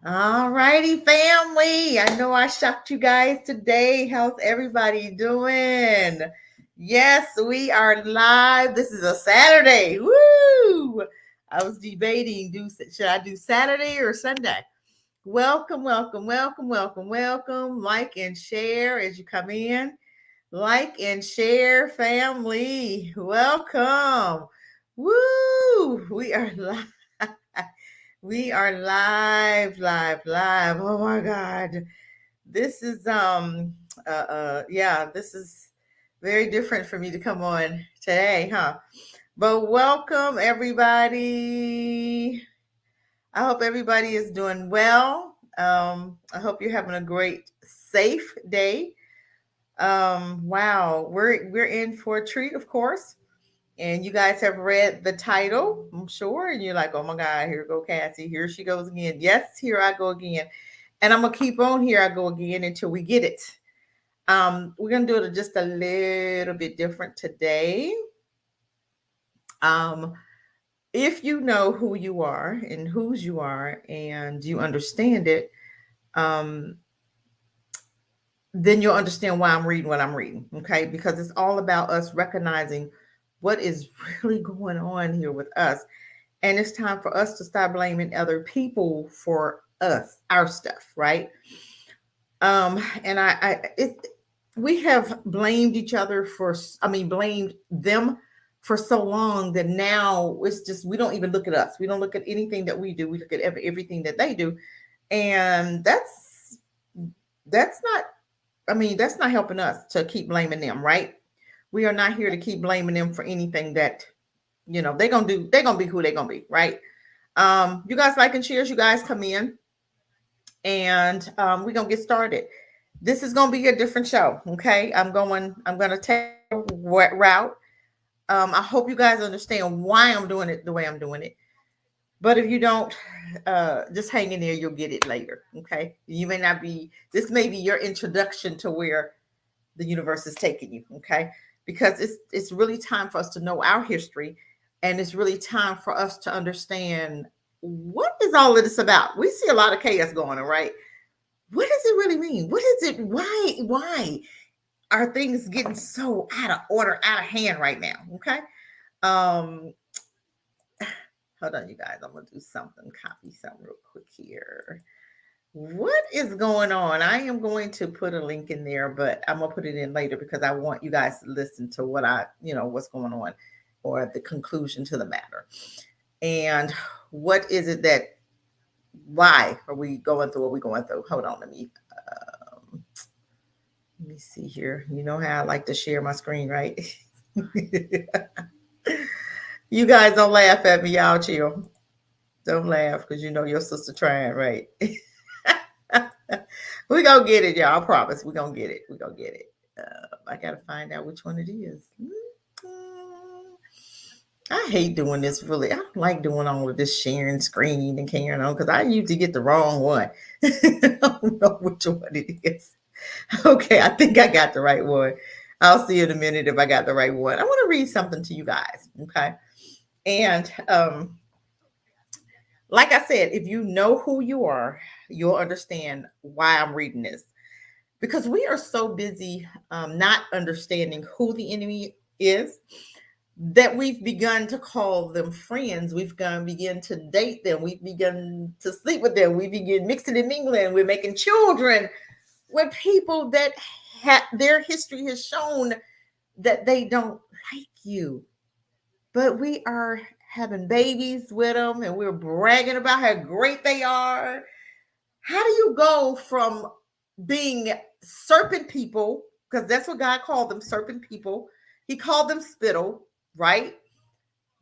All righty, family. I know I shocked you guys today. How's everybody doing? Yes, we are live. This is a Saturday. Woo! I was debating, should I do Saturday or Sunday? Welcome, welcome, welcome, welcome, welcome. Like and share as you come in. Like and share, family. Welcome. Woo! We are live. We are live, live, live. Oh my God. This is this is very different for me to come on today, huh? But welcome everybody. I hope everybody is doing well. I hope you're having a great, safe day. Wow, we're in for a treat, of course. And you guys have read the title, I'm sure, and you're like, oh my God, here go Cassie. Here she goes again. Yes, here I go again. And I'm gonna keep on here I go again until we get it. We're gonna do it just a little bit different today. Um, if you know who you are and whose you are and you understand it, um, then you'll understand why I'm reading what I'm reading. Okay, because it's all about us recognizing what is really going on here with us. And it's time for us to start blaming other people for us, our stuff, right? And we have blamed each other blamed them for so long that now it's just, we don't even look at us. We don't look at anything that we do. We look at everything that they do. And that's not, that's not helping us to keep blaming them, right? We are not here to keep blaming them for anything that, they're gonna be who they're gonna be, right? You guys like and shares, you guys come in and we're gonna get started. This is gonna be a different show. Okay. I'm gonna take a route. I hope you guys understand why I'm doing it the way I'm doing it. But if you don't, just hang in there, you'll get it later. Okay. You may not be, this may be your introduction to where the universe is taking you. Okay. Because it's really time for us to know our history, and it's really time for us to understand what is all of this about. We see a lot of chaos going on, right? What does it really mean? What is it? Why are things getting so out of order, out of hand right now? Okay. Um, hold on, you guys. I'm gonna do something, copy something real quick here. What is going on? I am going to put a link in there, but I'm gonna put it in later because I want you guys to listen to what's going on, or the conclusion to the matter. And what is it that, why are we going through what we're going through? Hold on, let me see here. You know how I like to share my screen, right? You guys don't laugh at me, y'all chill. Don't laugh because you know your sister trying, right? We gonna get it, y'all. I promise. We gonna get it. We gonna get it. I gotta find out which one it is. I hate doing this. Really, I don't like doing all of this sharing screen and carrying on because I usually get the wrong one. I don't know which one it is. Okay, I think I got the right one. I'll see in a minute if I got the right one. I want to read something to you guys. Okay, and like I said, if you know who you are, you'll understand why I'm reading this. Because we are so busy not understanding who the enemy is that we've begun to call them friends. We've begun to date them. We've begun to sleep with them. We begin mixing and mingling. We're making children with people that their history has shown that they don't like you. But we are having babies with them and we're bragging about how great they are. How do you go from being serpent people, because that's what God called them, serpent people? He called them spittle, right?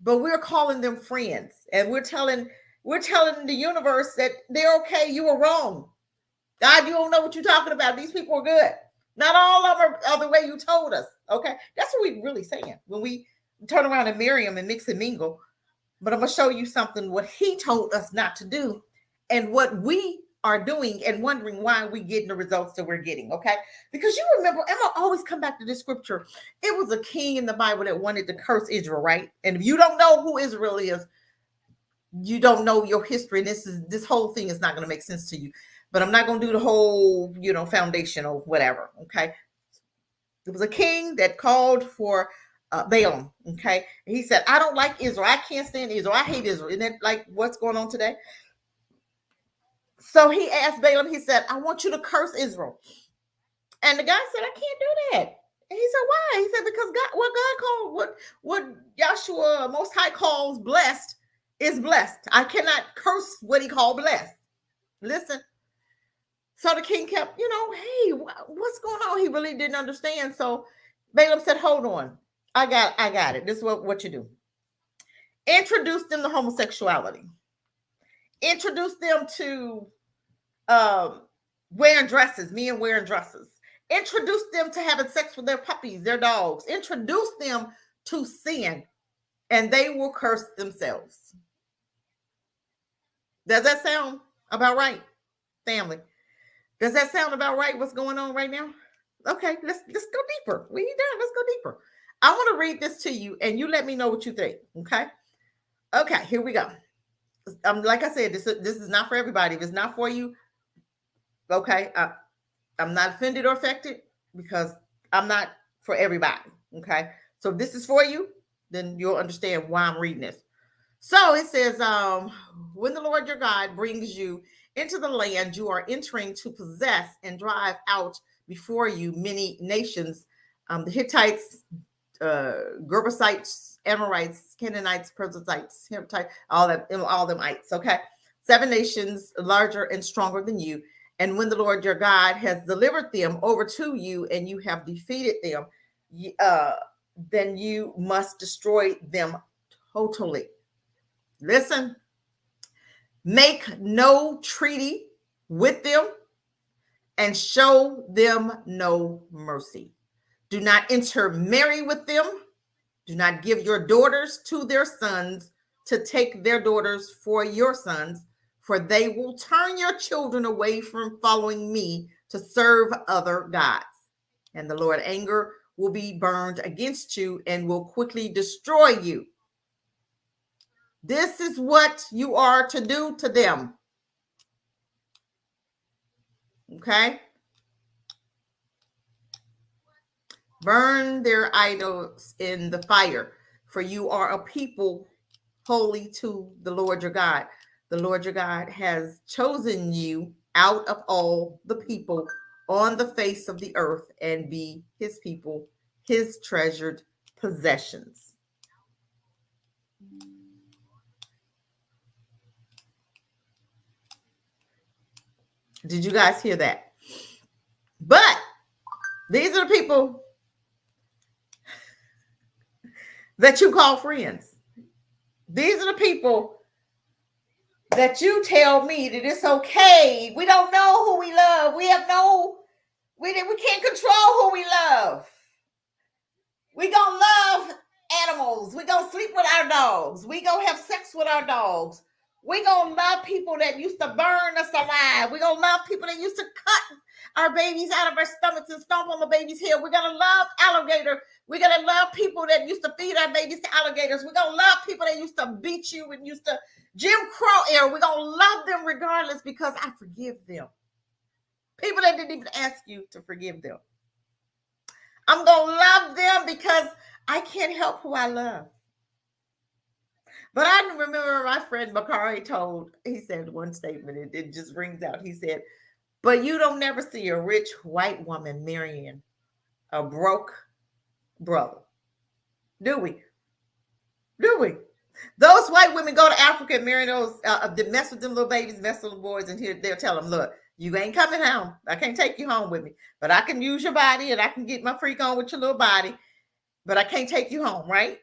But we're calling them friends, and we're telling the universe that they're okay. You were wrong. God, you don't know what you're talking about. These people are good. Not all of them are the way you told us. Okay, that's what we're really saying when we turn around and marry them and mix and mingle. But I'm gonna show you something what He told us not to do, and what we are doing, and wondering why we're getting the results that we're getting. Okay, because you remember, and I'll always come back to this scripture. It was a king in the Bible that wanted to curse Israel, right? And if you don't know who Israel is, you don't know your history. This whole thing is not going to make sense to you. But I'm not going to do the whole, foundation or whatever. Okay. There was a king that called for Balaam. Okay. And he said, I don't like Israel. I can't stand Israel. I hate Israel. Isn't that like what's going on today? So he asked Balaam, he said, I want you to curse Israel. And the guy said, I can't do that. And he said, why? He said, because God called, what Joshua Most High calls blessed is blessed. I cannot curse what he called blessed. Listen. So the king kept, hey, what's going on? He really didn't understand. So Balaam said, hold on. I got it. This is what you do. Introduce them to homosexuality. Introduce them to wearing dresses, men wearing dresses. Introduce them to having sex with their puppies, their dogs. Introduce them to sin, and they will curse themselves. Does that sound about right, family? Does that sound about right? What's going on right now? Okay, let's go deeper. We ain't done. Let's go deeper. I want to read this to you, and you let me know what you think. Okay, here we go. Like I said, this is not for everybody. If it's not for you, okay, I'm not offended or affected because I'm not for everybody. Okay, so if this is for you, then you'll understand why I'm reading this. So it says, when the Lord your God brings you into the land you are entering to possess and drive out before you many nations, the Hittites, Gergesites, Amorites, Canaanites, Perizzites, Hittites, all them ites. Okay, 7 nations larger and stronger than you. And when the Lord your God has delivered them over to you and you have defeated them, then you must destroy them totally. Listen, make no treaty with them and show them no mercy. Do not intermarry with them. Do not give your daughters to their sons to take their daughters for your sons, for they will turn your children away from following me to serve other gods. And the Lord's anger will be burned against you and will quickly destroy you. This is what you are to do to them. Okay? Burn their idols in the fire, for you are a people holy to the Lord your God. The Lord your God has chosen you out of all the people on the face of the earth and be his people, his treasured possessions. Did you guys hear that? But these are the people that you call friends. These are the people that you tell me that it's okay. We don't know who we love. We can't control who we love. We gonna love animals. We gonna sleep with our dogs. We gonna have sex with our dogs. We gonna love people that used to burn us alive. We gonna love people that used to cut our babies out of our stomachs and stomp on the baby's head. We're gonna love alligator. We're gonna love people that used to feed our babies to alligators. We're gonna love people that used to beat you and used to Jim Crow era. We're gonna love them regardless because I forgive them. People that didn't even ask you to forgive them. I'm gonna love them because I can't help who I love. But I remember my friend Bakari he said one statement, it just rings out. He said, but you don't never see a rich white woman marrying a broke brother. Do we? Those white women go to Africa and marry those, mess with them little babies, mess with little boys, and they'll tell them, look, you ain't coming home. I can't take you home with me, but I can use your body and I can get my freak on with your little body, but I can't take you home, right?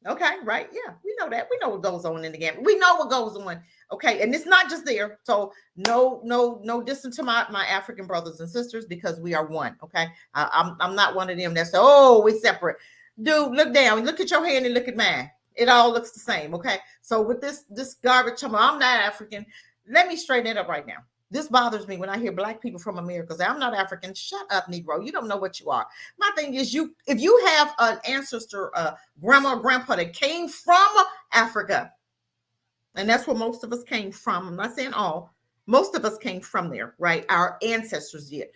Okay, right? Yeah, we know that. We know what goes on in the game. We know what goes on. Okay, and it's not just there. So no distance to my African brothers and sisters because we are one. Okay, I'm not one of them that say, oh, we're separate. Dude, look down, look at your hand and look at mine. It all looks the same. Okay, so with this garbage, I'm not African. Let me straighten it up right now. This bothers me when I hear Black people from America say, I'm not African. Shut up, Negro. You don't know what you are. My thing is, if you have an ancestor, grandma or grandpa that came from Africa, And that's where most of us came from. I'm not saying all, most of us came from there, right? Our ancestors did.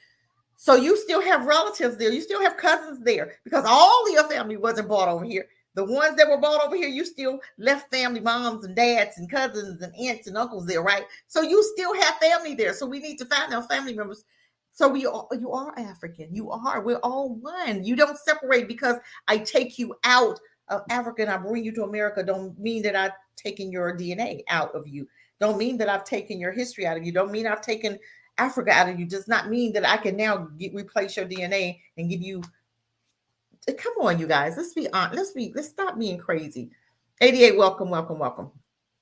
So you still have relatives there. You still have cousins there because all of your family wasn't brought over here. The ones that were brought over here, you still left family, moms and dads and cousins and aunts and uncles there, right? So you still have family there. So we need to find our family members. So you are African. You are. We're all one. You don't separate because I take you out of Africa and I bring you to America. Don't mean that I've taken your DNA out of you. Don't mean that I've taken your history out of you. Don't mean I've taken Africa out of you. Does not mean that I can now replace your DNA and give you. Come on, you guys. Let's be honest. Let's stop being crazy. 88, welcome, welcome, welcome.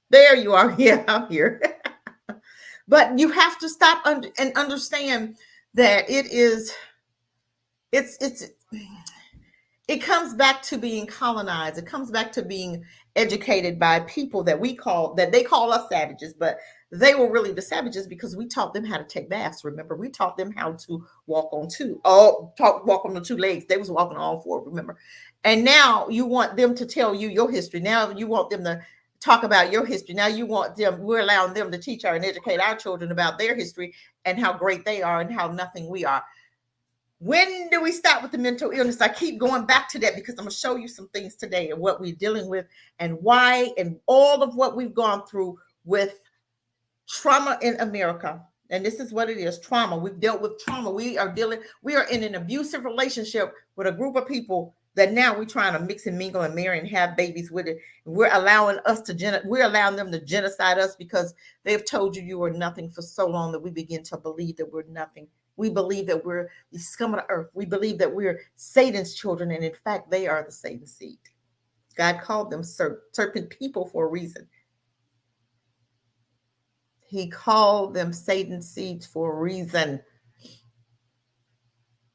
There you are. Yeah, I'm here. But you have to stop and understand that it's it comes back to being colonized. It comes back to being educated by people that they call us savages, but they were really the savages because we taught them how to take baths. Remember, we taught them how to walk on the two legs. They was walking on all four, remember? And now you want them to tell you your history. Now you want them to talk about your history. Now we're allowing them to teach and educate our children about their history and how great they are and how nothing we are. When do we stop with the mental illness? I keep going back to that because I'm going to show you some things today and what we're dealing with and why and all of what we've gone through with trauma in America. And this is what it is, trauma. We've dealt with trauma. We are in an abusive relationship with a group of people that now we're trying to mix and mingle and marry and have babies with it. We're allowing them to genocide us because they've told you are nothing for so long that we begin to believe that we're nothing. We believe that we're the scum of the earth. We believe that we're Satan's children. And in fact, they are the Satan's seed. God called them serpent people for a reason. He called them Satan's seeds for a reason.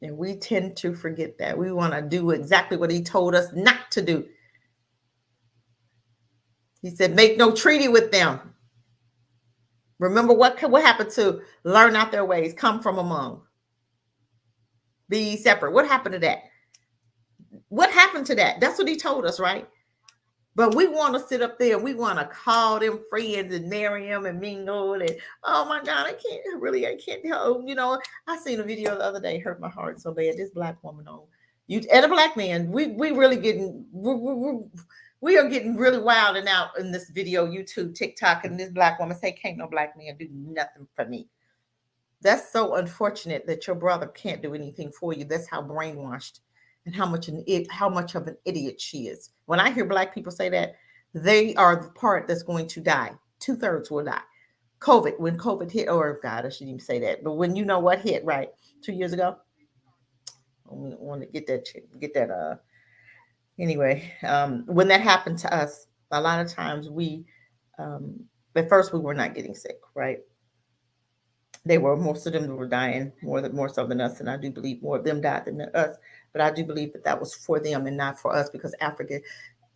And we tend to forget that. We want to do exactly what he told us not to do. He said, make no treaty with them. Remember what happened to learn out their ways, come from among, be separate. What happened to that? What happened to that? That's what he told us, right? But we want to sit up there. We want to call them friends and marry them and mingle. And oh my God, I can't help. You know, I seen a video the other day, hurt my heart so bad. This black woman on you and a black man. We really getting we are getting really wild and out in this video, YouTube, TikTok, and this black woman say, "Can't no black man do nothing for me." That's so unfortunate that your brother can't do anything for you. That's how brainwashed and how much of an idiot she is. When I hear black people say that, they are the part that's going to die. 2/3 will die. When COVID hit, or God, I shouldn't even say that, but when you know what hit, right? 2 years ago. I want to get that. Anyway, when that happened to us, a lot of times at first we were not getting sick, right? Most of them were dying more so than us. And I do believe more of them died than us. But I do believe that was for them and not for us because Africa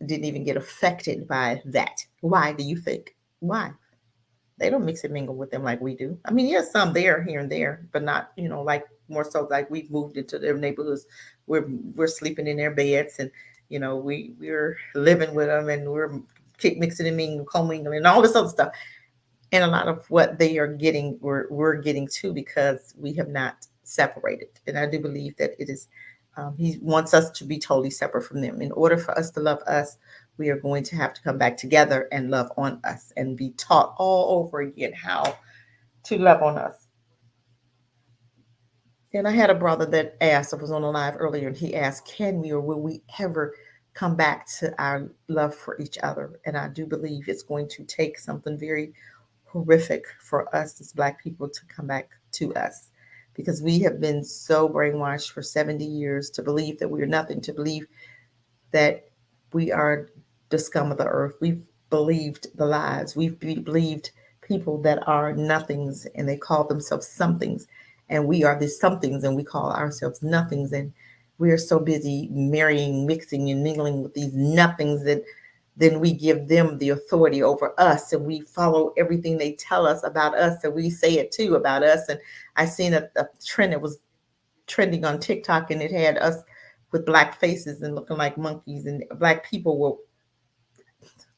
didn't even get affected by that. Why do you think? Why? They don't mix and mingle with them like we do. I mean, yes, some there, here and there, but not, like more so like we've moved into their neighborhoods. We're sleeping in their beds and, we're living with them and we're mixing and mingling, commingling and all this other stuff. And a lot of what they are getting, we're getting too because we have not separated. And I do believe that it is, he wants us to be totally separate from them. In order for us to love us, we are going to have to come back together and love on us and be taught all over again how to love on us. And I had a brother that asked, I was on a live earlier, and he asked, can we or will we ever come back to our love for each other? And I do believe it's going to take something very horrific for us as Black people to come back to us because we have been so brainwashed for 70 years to believe that we are nothing, to believe that we are the scum of the earth. We've believed the lies. We've believed people that are nothings and they call themselves somethings. And we are these somethings and we call ourselves nothings. And we are so busy marrying, mixing, and mingling with these nothings that then we give them the authority over us and we follow everything they tell us about us and we say it too about us. And I seen a trend that was trending on TikTok and it had us with Black faces and looking like monkeys and Black people were,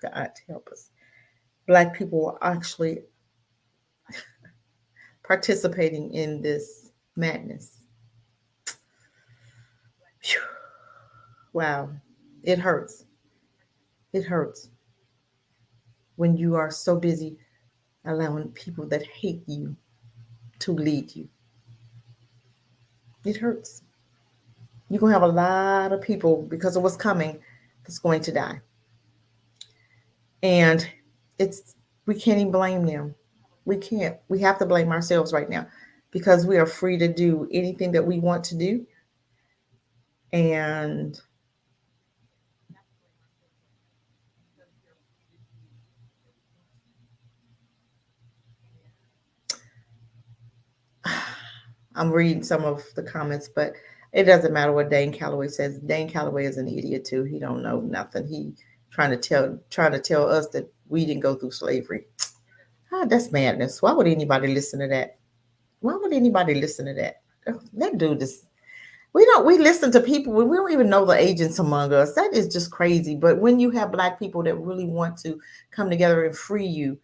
God help us. Black people are actually participating in this madness. Phew. Wow. It hurts. It hurts when you are so busy allowing people that hate you to lead you. It hurts. You're going to have a lot of people because of what's coming that's going to die. And it's, we can't even blame them. We can't. We have to blame ourselves right now because we are free to do anything that we want to do. And I'm reading some of the comments, but it doesn't matter what Dane Calloway says. Dane Calloway is an idiot too. He don't know nothing. He trying to tell us that we didn't go through slavery. Ah, that's madness. Why would anybody listen to that? Why would anybody listen to that? That dude is. We listen to people we don't even know the agents among us. That is just crazy. But when you have black people that really want to come together and free you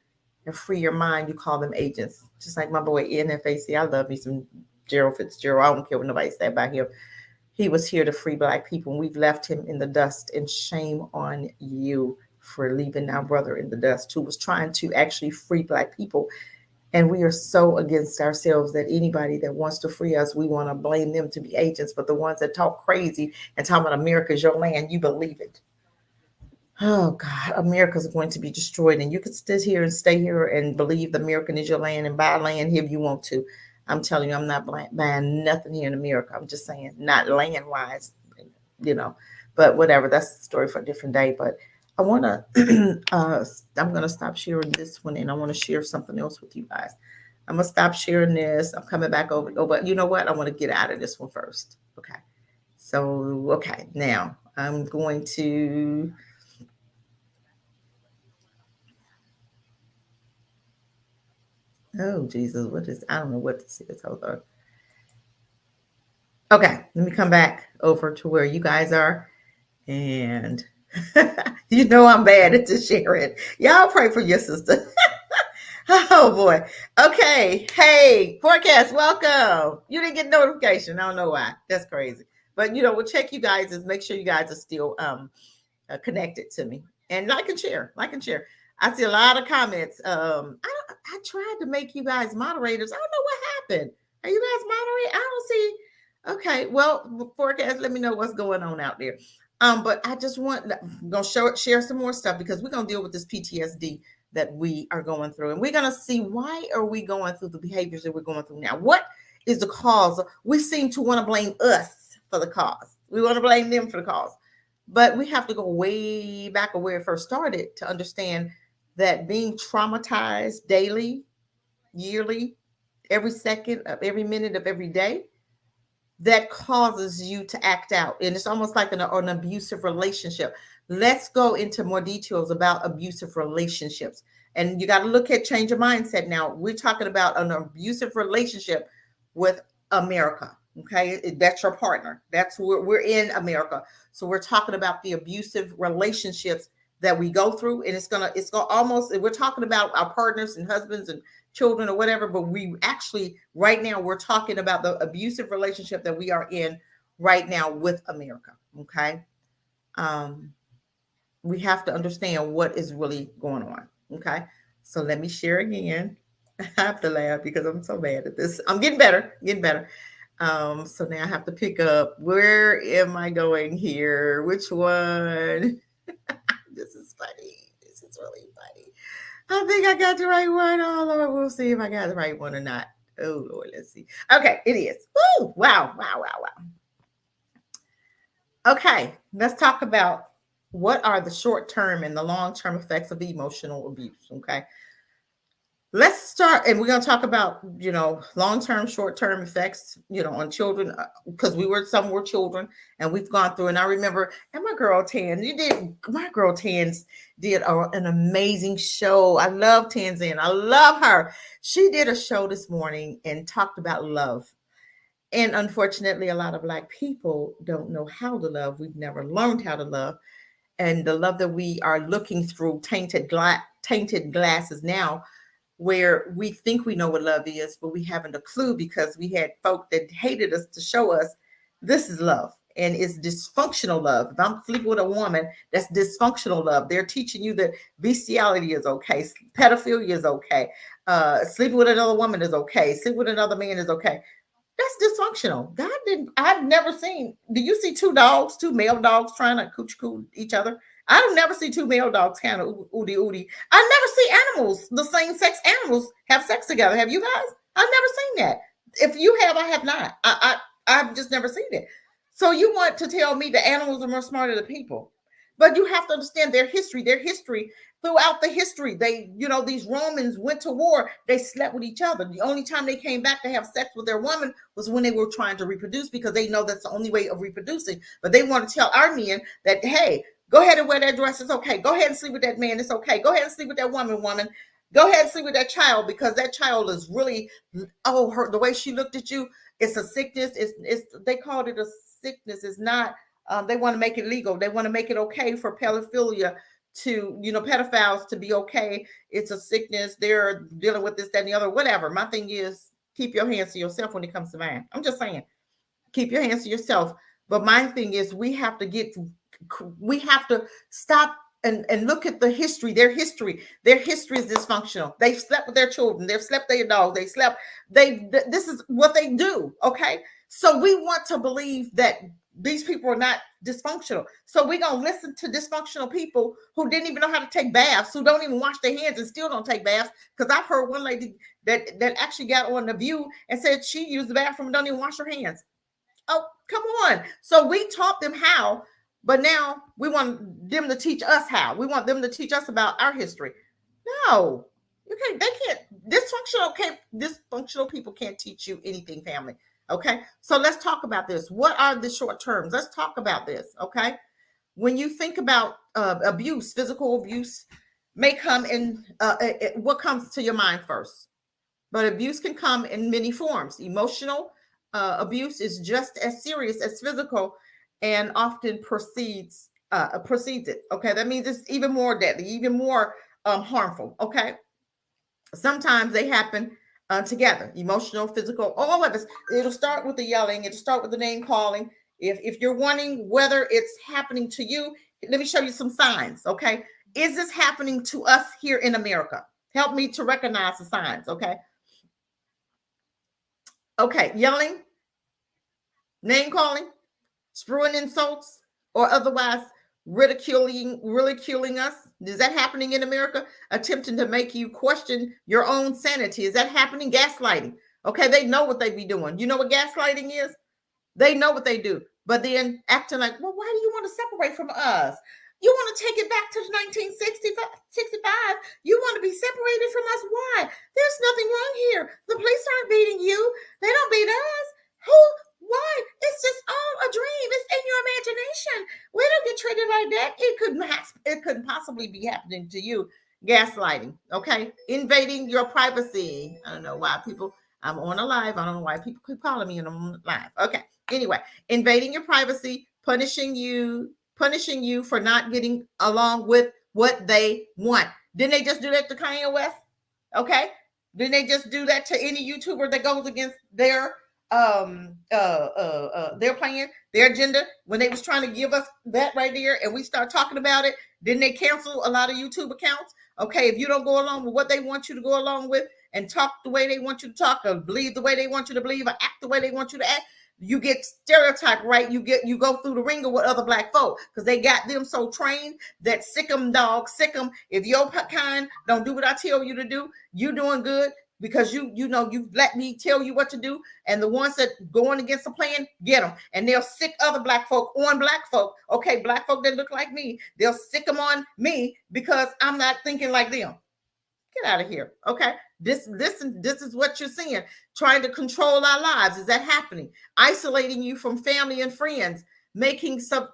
and free your mind, you call them agents. Just like my boy NFAC. I love me some Gerald Fitzgerald. I don't care what nobody say about him. He was here to free black people, and we've left him in the dust. And shame on you for leaving our brother in the dust, who was trying to actually free black people. And we are so against ourselves that anybody that wants to free us, we want to blame them to be agents. But the ones that talk crazy and talk about America's your land, you believe it. Oh God, America's going to be destroyed, and you can sit here and stay here and believe the American is your land and buy land here if you want to. I'm telling you, I'm not buying nothing here in America. I'm just saying, not land wise, you know. But whatever, that's the story for a different day. But I want to, I'm going to stop sharing this one, and I want to share something else with you guys. I'm gonna stop sharing this. I'm coming back over. Oh, but you know what? I want to get out of this one first. Okay. So, okay, now I'm going to. Oh Jesus, what is? I don't know what this is. Hold on. Okay, let me come back over to where you guys are, and you know I'm bad at this sharing. Y'all pray for your sister. Oh boy. Okay. Hey, forecast, welcome. You didn't get notification. I don't know why. That's crazy. But we'll check you guys and make sure you guys are still connected to me. And like and share. Like and share. I see a lot of comments. I tried to make you guys moderators. I don't know what happened. Are you guys moderate? I don't see. Okay. Well, forecast, let me know what's going on out there. But I just I'm gonna share some more stuff because we're gonna deal with this PTSD that we are going through, and we're going to see why are we going through the behaviors that we're going through now. What is the cause? We seem to want to blame us for the cause. We want to blame them for the cause, but we have to go way back of where it first started to understand that being traumatized daily, yearly, every second of every minute of every day, that causes you to act out. And it's almost like an abusive relationship. Let's go into more details about abusive relationships. And you got to look at change your mindset now. We're talking about an abusive relationship with America. Okay. That's your partner. That's where we're in America. So we're talking about the abusive relationships that we go through. And it's gonna almost, we're talking about our partners and husbands and children or whatever, but we actually right now we're talking about the abusive relationship that we are in right now with America. Okay. um we have to understand what is really going on. Okay, so let me share again. I have to laugh because I'm so bad at this. I'm getting better. So now I have to pick up, where am I going here, which one? This is funny. This is really funny. I think I got the right one. Oh Lord, we'll see if I got the right one or not. Oh Lord, let's see. Okay, it is. Woo! Wow, wow, wow, wow. Okay, let's talk about what are the short-term and the long-term effects of emotional abuse. Okay, let's start, and we're going to talk about long-term, short-term effects on children, because some were children, and we've gone through. And I remember, and my girl Tans did an amazing show. I love Tanzan. I love her. She did a show this morning and talked about love. And unfortunately, a lot of Black people don't know how to love. We've never learned how to love. and the love that we are looking through tainted glasses now, where we think we know what love is, but we haven't a clue because we had folk that hated us to show us this is love. And it's dysfunctional love. If I'm sleeping with a woman, that's dysfunctional love. They're teaching you that bestiality is okay, pedophilia is okay, sleeping with another woman is okay, sleeping with another man is okay. That's dysfunctional. God didn't. I've never seen. Do you see two dogs, two male dogs trying to cooch coo each other? I don't never see two male dogs kind of oody oody. I never see animals, the same sex animals, have sex together. Have you guys? I've never seen that. If you have, I have not. I've just never seen it. So you want to tell me the animals are more smarter than people? But you have to understand their history. Their history throughout the history, they, these Romans went to war. They slept with each other. The only time they came back to have sex with their woman was when they were trying to reproduce, because they know that's the only way of reproducing. But they want to tell our men that, hey, go ahead and wear that dress. It's okay. Go ahead and sleep with that man. It's okay. Go ahead and sleep with that woman. Go ahead and sleep with that child, because that child is really, the way she looked at you, it's a sickness. It's they called it a sickness. It's not. They want to make it legal. They want to make it okay for pedophilia to, pedophiles to be okay. It's a sickness. They're dealing with this, that, and the other, whatever. My thing is, keep your hands to yourself when it comes to mine. I'm just saying, keep your hands to yourself. But my thing is, we have to stop and look at the history. Their history is dysfunctional. They've slept with their children. They've slept with their dogs. This is what they do. Okay. So we want to believe that these people are not dysfunctional. So we're going to listen to dysfunctional people who didn't even know how to take baths, who don't even wash their hands and still don't take baths. Because I've heard one lady that actually got on The View and said she used the bathroom and don't even wash her hands. Oh, come on. So we taught them how, but now we want them to teach us how. We want them to teach us about our history. No, you can't. They can't. Dysfunctional people can't teach you anything, family. Okay, so let's talk about this. What are the short terms? Let's talk about this. Okay, when you think about abuse, physical abuse may come in. What comes to your mind first? But abuse can come in many forms. Emotional abuse is just as serious as physical, and often precedes it. Okay, that means it's even more deadly, even more harmful. Okay, sometimes they happen together, emotional, physical, all of it. It'll start with the yelling. It'll start with the name calling. If you're wondering whether it's happening to you, let me show you some signs. Okay, is this happening to us here in America? Help me to recognize the signs. Okay, yelling, name calling, spewing insults, or otherwise ridiculing us. Is that happening in America? Attempting to make you question your own sanity. Is that happening? Gaslighting. Okay, they know what they be doing. You know what gaslighting is? They know what they do, but then acting like, well, why do you want to separate from us? You want to take it back to the 1965. You want to be separated from us. Why? There's nothing wrong here. The police aren't beating you. They don't beat us. Who? Why? It's just all a dream. It's in your imagination. We don't get treated like that. It couldn't possibly be happening to you. Gaslighting. Okay, invading your privacy. I don't know why people. I'm on a live. I don't know why people keep calling me and I'm on live. Okay. Anyway, invading your privacy, punishing you for not getting along with what they want. Didn't they just do that to Kanye West? Okay. Didn't they just do that to any YouTuber that goes against their plan, their agenda, when they was trying to give us that right there and we start talking about it? Didn't they cancel a lot of YouTube accounts? Okay, if you don't go along with what they want you to go along with and talk the way they want you to talk, or believe the way they want you to believe, or act the way they want you to act, you get stereotyped, right? You go through the ringer with other black folk because they got them so trained that sick 'em dog, sick 'em. If your kind don't do what I tell you to do, you doing good because you let me tell you what to do. And the ones that going against the plan, get them. And they'll sick other black folk on black folk. Okay, black folk that look like me, they'll sick them on me because I'm not thinking like them. Get out of here. Okay. This is what you're seeing. Trying to control our lives. Is that happening? Isolating you from family and friends, making subtle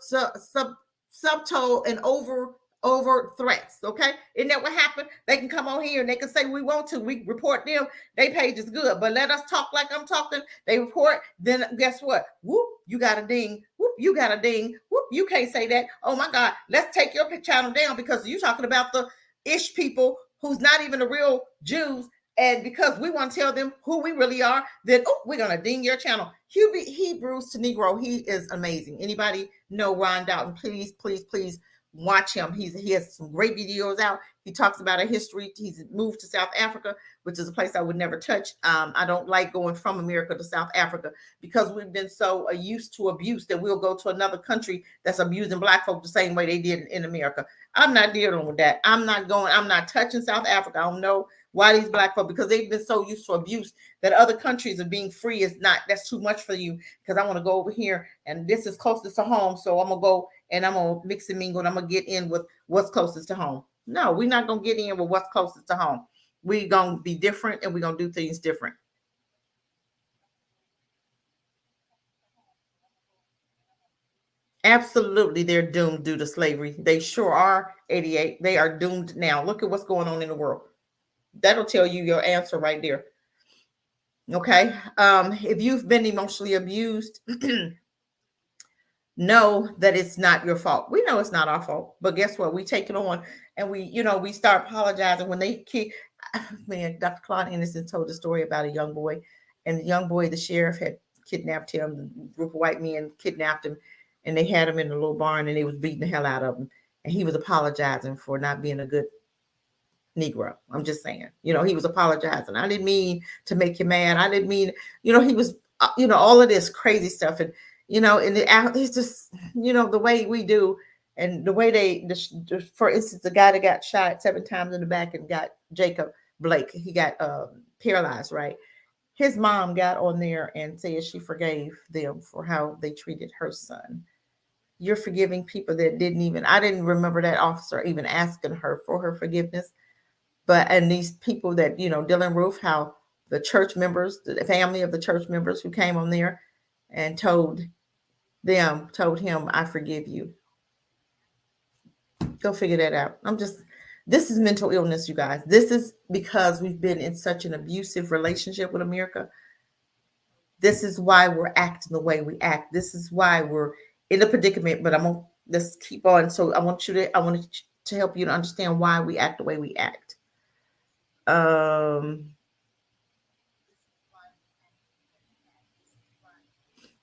and over over threats. Okay, isn't that what happened? They can come on here and they can say we want to. We report them. They page is good, but let us talk like I'm talking. They report. Then guess what? Whoop, you got a ding. Whoop, you got a ding. Whoop, you can't say that. Oh my God, let's take your channel down because you're talking about the ish people who's not even the real Jews. And because we want to tell them who we really are, then we're gonna ding your channel. Hebrews to Negro, he is amazing. Anybody know Ron Dalton? Please, please, please watch him. He has some great videos out. He talks about a history. He's moved to South Africa, which is a place I would never touch. I don't like going from America to South Africa because we've been so used to abuse that we'll go to another country that's abusing Black folk the same way they did in America. I'm not dealing with that. I'm not touching South Africa. I don't know why these Black folk, because they've been so used to abuse that other countries of being free is not, that's too much for you, because I want to go over here and this is closest to home. So I'm going to go and I'm going to mix and mingle and I'm going to get in with what's closest to home. No, we're not going to get in with what's closest to home. We're going to be different and we're going to do things different. Absolutely, they're doomed due to slavery. They sure are. 88. They are doomed now. Look at what's going on in the world. That'll tell you your answer right there. Okay. If you've been emotionally abused, know that it's not your fault. We know it's not our fault, but guess what? We take it on and we start apologizing when they man, Dr. Claude Anderson told the story about a young boy, and the young boy, the sheriff had kidnapped him. A group of white men kidnapped him, and they had him in a little barn, and they was beating the hell out of him. And he was apologizing for not being a good Negro. I'm just saying, he was apologizing. I didn't mean to make you mad. I didn't mean, he was, all of this crazy stuff. And, and it's just, the way we do and the way for instance, the guy that got shot 7 times in the back and got Jacob Blake, he got paralyzed, right? His mom got on there and said she forgave them for how they treated her son. You're forgiving people that I didn't remember that officer even asking her for her forgiveness. And these people that, Dylan Roof, how the church members, the family of the church members who came on there and told him, I forgive you. Go figure that out. This is mental illness, you guys. This is because we've been in such an abusive relationship with America. This is why we're acting the way we act. This is why we're in a predicament, but let's keep on. So I want to help you to understand why we act the way we act.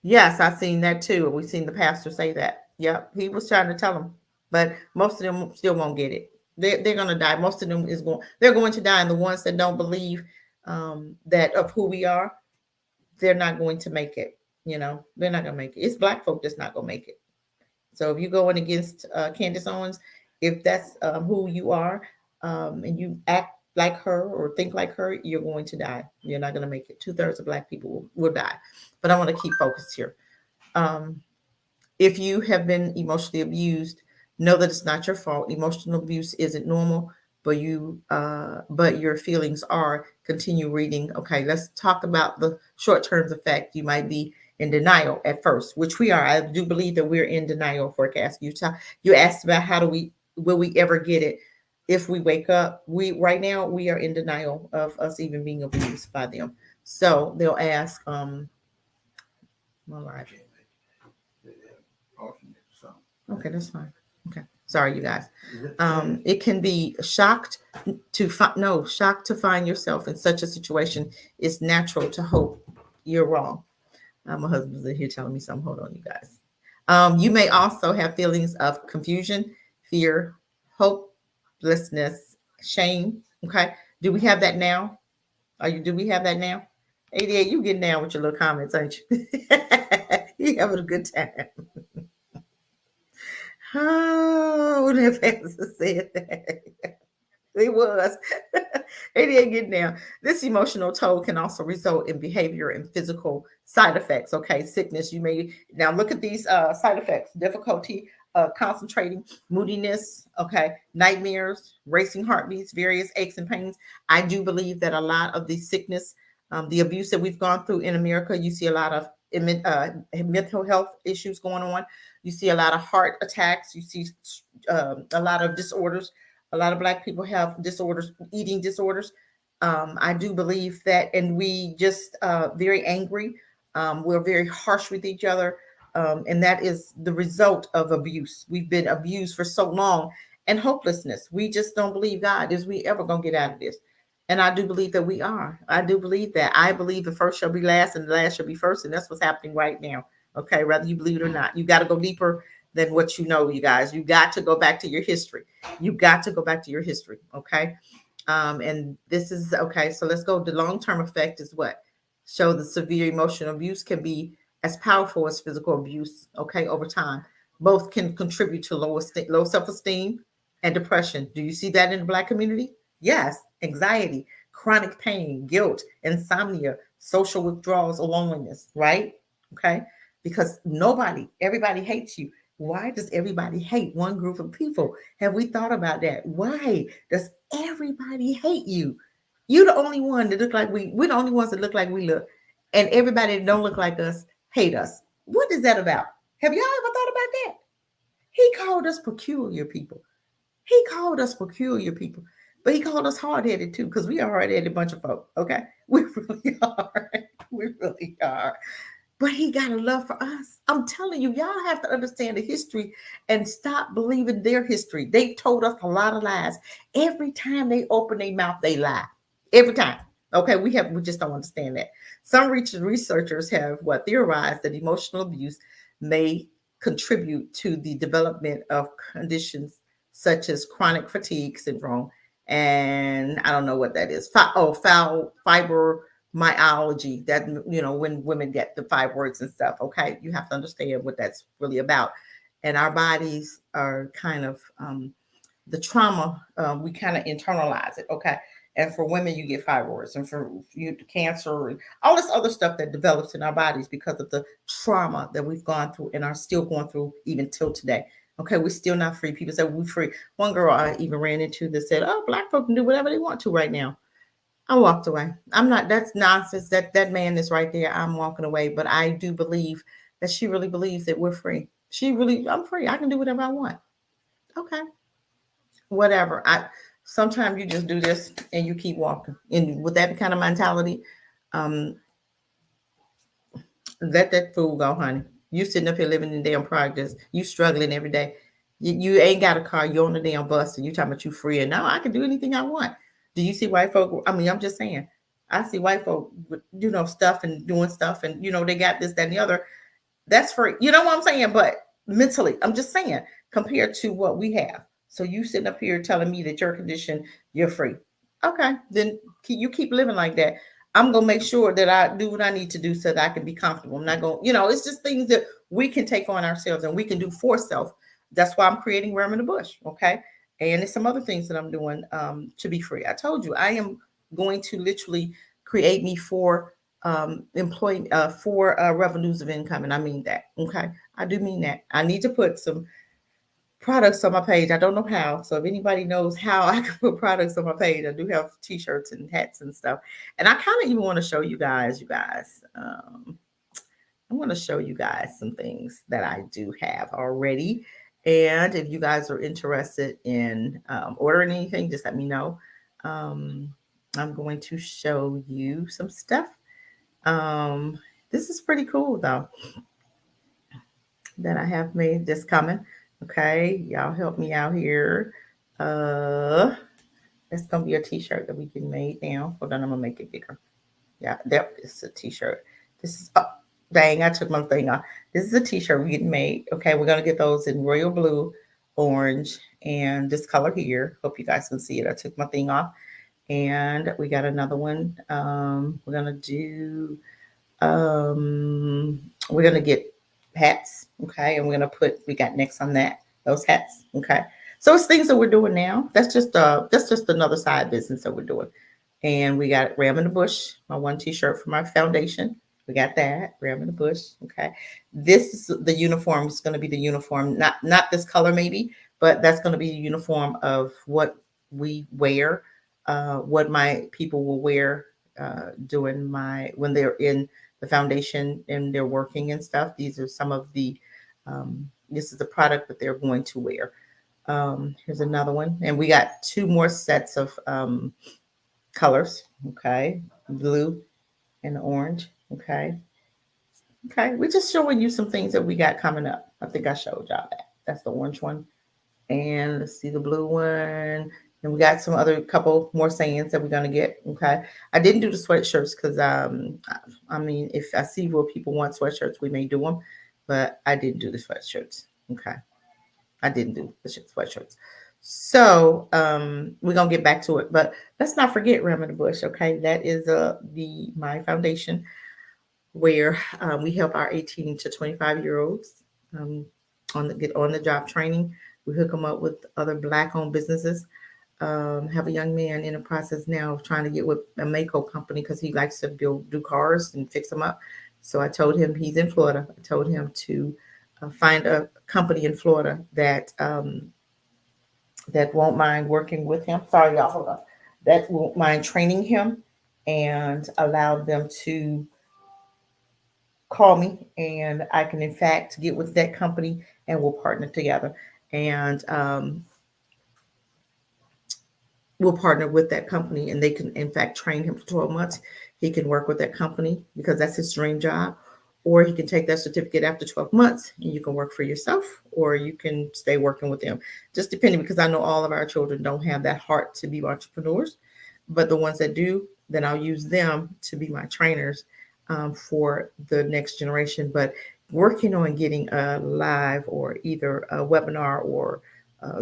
Yes, I've seen that too. We've seen the pastor say that. Yep, he was trying to tell them, but most of them still won't get it. They're going to die. Most of them they're going to die, and the ones that don't believe that of who we are, they're not going to make it. They're not going to make it. It's Black folk that's not going to make it. So if you're going against Candace Owens, if that's who you are, and you act like her or think like her, you're going to die. You're not going to make it. 2/3 of Black people will die. But I want to keep focused here. If you have been emotionally abused, know that it's not your fault. Emotional abuse isn't normal, but your feelings are. Continue reading. Okay, let's talk about the short-term effect. You might be in denial at first, which we are. I do believe that we're in denial. Forecast. You asked about will we ever get it? If we wake up, right now we are in denial of us even being abused by them. So they'll ask, my life. Okay, that's fine. Okay, sorry, you guys. It can be shocked to find yourself in such a situation. It's natural to hope you're wrong. My husband's in here telling me something. Hold on, you guys. You may also have feelings of confusion, fear, hopelessness, shame. Okay, do we have that now? Do we have that now? 88, you getting down with your little comments, aren't you? You having a good time. Oh, that pastor said that. It was. 88 getting down. This emotional toll can also result in behavior and physical side effects. Okay, sickness. You may now look at these side effects: difficulty concentrating, moodiness. Okay, nightmares, racing heartbeats, various aches and pains. I do believe that a lot of the sickness, the abuse that we've gone through in America, you see a lot of mental health issues going on. You see a lot of heart attacks. You see a lot of disorders. A lot of Black people have disorders, eating disorders. I do believe that, and we just very angry. We're very harsh with each other, and that is the result of abuse. We've been abused for so long, and hopelessness. We just don't believe God is we ever gonna get out of this. And I do believe that we are. I do believe that. I believe the first shall be last and the last shall be first. And that's what's happening right now. Okay. Whether you believe it or not, you got to go deeper than what you know, you guys. You got to go back to your history. You got to go back to your history. Okay. And this is okay. So let's go. The long term effect is what? Show the severe emotional abuse can be as powerful as physical abuse. Okay. Over time, both can contribute to low self esteem and depression. Do you see that in the Black community? Yes, anxiety, chronic pain, guilt, insomnia, social withdrawals, or loneliness, right? Okay. Because everybody hates you. Why does everybody hate one group of people? Have we thought about that? Why does everybody hate you? You're the only one that look like we're the only ones that look like we look. And everybody that don't look like us hate us. What is that about? Have y'all ever thought about that? He called us peculiar people. He called us peculiar people, but he called us hard headed too, because we are hard headed bunch of folk. Okay, we really are. We really are. But he got a love for us. I'm telling you, y'all have to understand the history and stop believing their history. They told us a lot of lies. Every time they open their mouth, they lie. Every time. Okay, we just don't understand that. Some researchers have what theorized that emotional abuse may contribute to the development of conditions such as chronic fatigue syndrome, and I don't know what that is. Foul fibromyalgia. That when women get the fibroids and stuff. Okay, you have to understand what that's really about. And our bodies are kind of the trauma. We kind of internalize it. Okay. And for women, you get fibroids, and for you, cancer, and all this other stuff that develops in our bodies because of the trauma that we've gone through and are still going through even till today. Okay, we're still not free. People say we're free. One girl I even ran into that said, "Oh, Black folk can do whatever they want to right now." I walked away. I'm not. That's nonsense. That man is right there. I'm walking away. But I do believe that she really believes that we're free. I'm free. I can do whatever I want. Okay, whatever. I sometimes you just do this and you keep walking. And with that kind of mentality, um, let that fool go, honey. You sitting up here living in damn progress. You struggling every day. You ain't got a car. You on the damn bus, and you talking about you free. And now I can do anything I want. Do you see white folk? I mean, I'm just saying. I see white folk, with, stuff and doing stuff, and they got this, that, and the other. That's free. You know what I'm saying? But mentally, I'm just saying, compared to what we have. So you sitting up here telling me that your condition, you're free. Okay, then you keep living like that. I'm gonna make sure that I do what I need to do so that I can be comfortable. I'm not going, it's just things that we can take on ourselves and we can do for self. That's why I'm creating Realm in the Bush. Okay. And there's some other things that I'm doing to be free. I told you I am going to literally create me for employee for revenues of income, and I mean that. Okay, I do mean that. I need to put some products on my page. I don't know how, so if anybody knows how I can put products on my page, I do have t-shirts and hats and stuff. And I kind of even want to show you guys. I want to show you guys some things that I do have already. And if you guys are interested in ordering anything, just let me know. I'm going to show you some stuff. This is pretty cool though, that I have made this coming. Okay, y'all help me out here. It's gonna be a t-shirt that we can make now. Hold on, I'm gonna make it bigger. Yeah, that is a t-shirt. This is dang, I took my thing off. This is a t-shirt we getting made. Okay, we're gonna get those in royal blue, orange, and this color here. Hope you guys can see it. I took my thing off. And we got another one. We're gonna do we're gonna get hats, okay, and we got next on that, those hats, okay. So it's things that we're doing now. That's just another side business that we're doing. And we got Ram in the Bush, my one t-shirt for my foundation. We got that, Ram in the Bush, okay. This is the uniform. It's going to be the uniform, not this color maybe, but that's going to be a uniform of what we wear, what my people will wear when they're in the foundation and they're working and stuff. These are some of the, this is the product that they're going to wear. Here's another one. And we got two more sets of colors. Okay. Blue and orange. Okay. Okay. We're just showing you some things that we got coming up. I think I showed y'all that. That's the orange one. And let's see the blue one. And we got some other couple more sayings that we're gonna get. Okay. I didn't do the sweatshirts because I mean if I see where people want sweatshirts, we may do them, but I didn't do the sweatshirts. Okay. I didn't do the sweatshirts. So we're gonna get back to it. But let's not forget Ram in the Bush, okay? That is the my foundation where we help our 18 to 25-year-olds um, on the get on the job training. We hook them up with other Black-owned businesses. Have a young man in the process now of trying to get with a Mako company because he likes to do cars and fix them up. So I told him he's in Florida. I told him to find a company in Florida that won't mind working with him. Sorry, y'all, hold on. That won't mind training him and allow them to call me, and I can in fact get with that company and we'll partner together. And we'll partner with that company and they can in fact train him for 12 months. He can work with that company because that's his dream job, or he can take that certificate after 12 months and you can work for yourself, or you can stay working with them, just depending, because I know all of our children don't have that heart to be entrepreneurs, but the ones that do, then I'll use them to be my trainers for the next generation. But working on getting a live or either a webinar or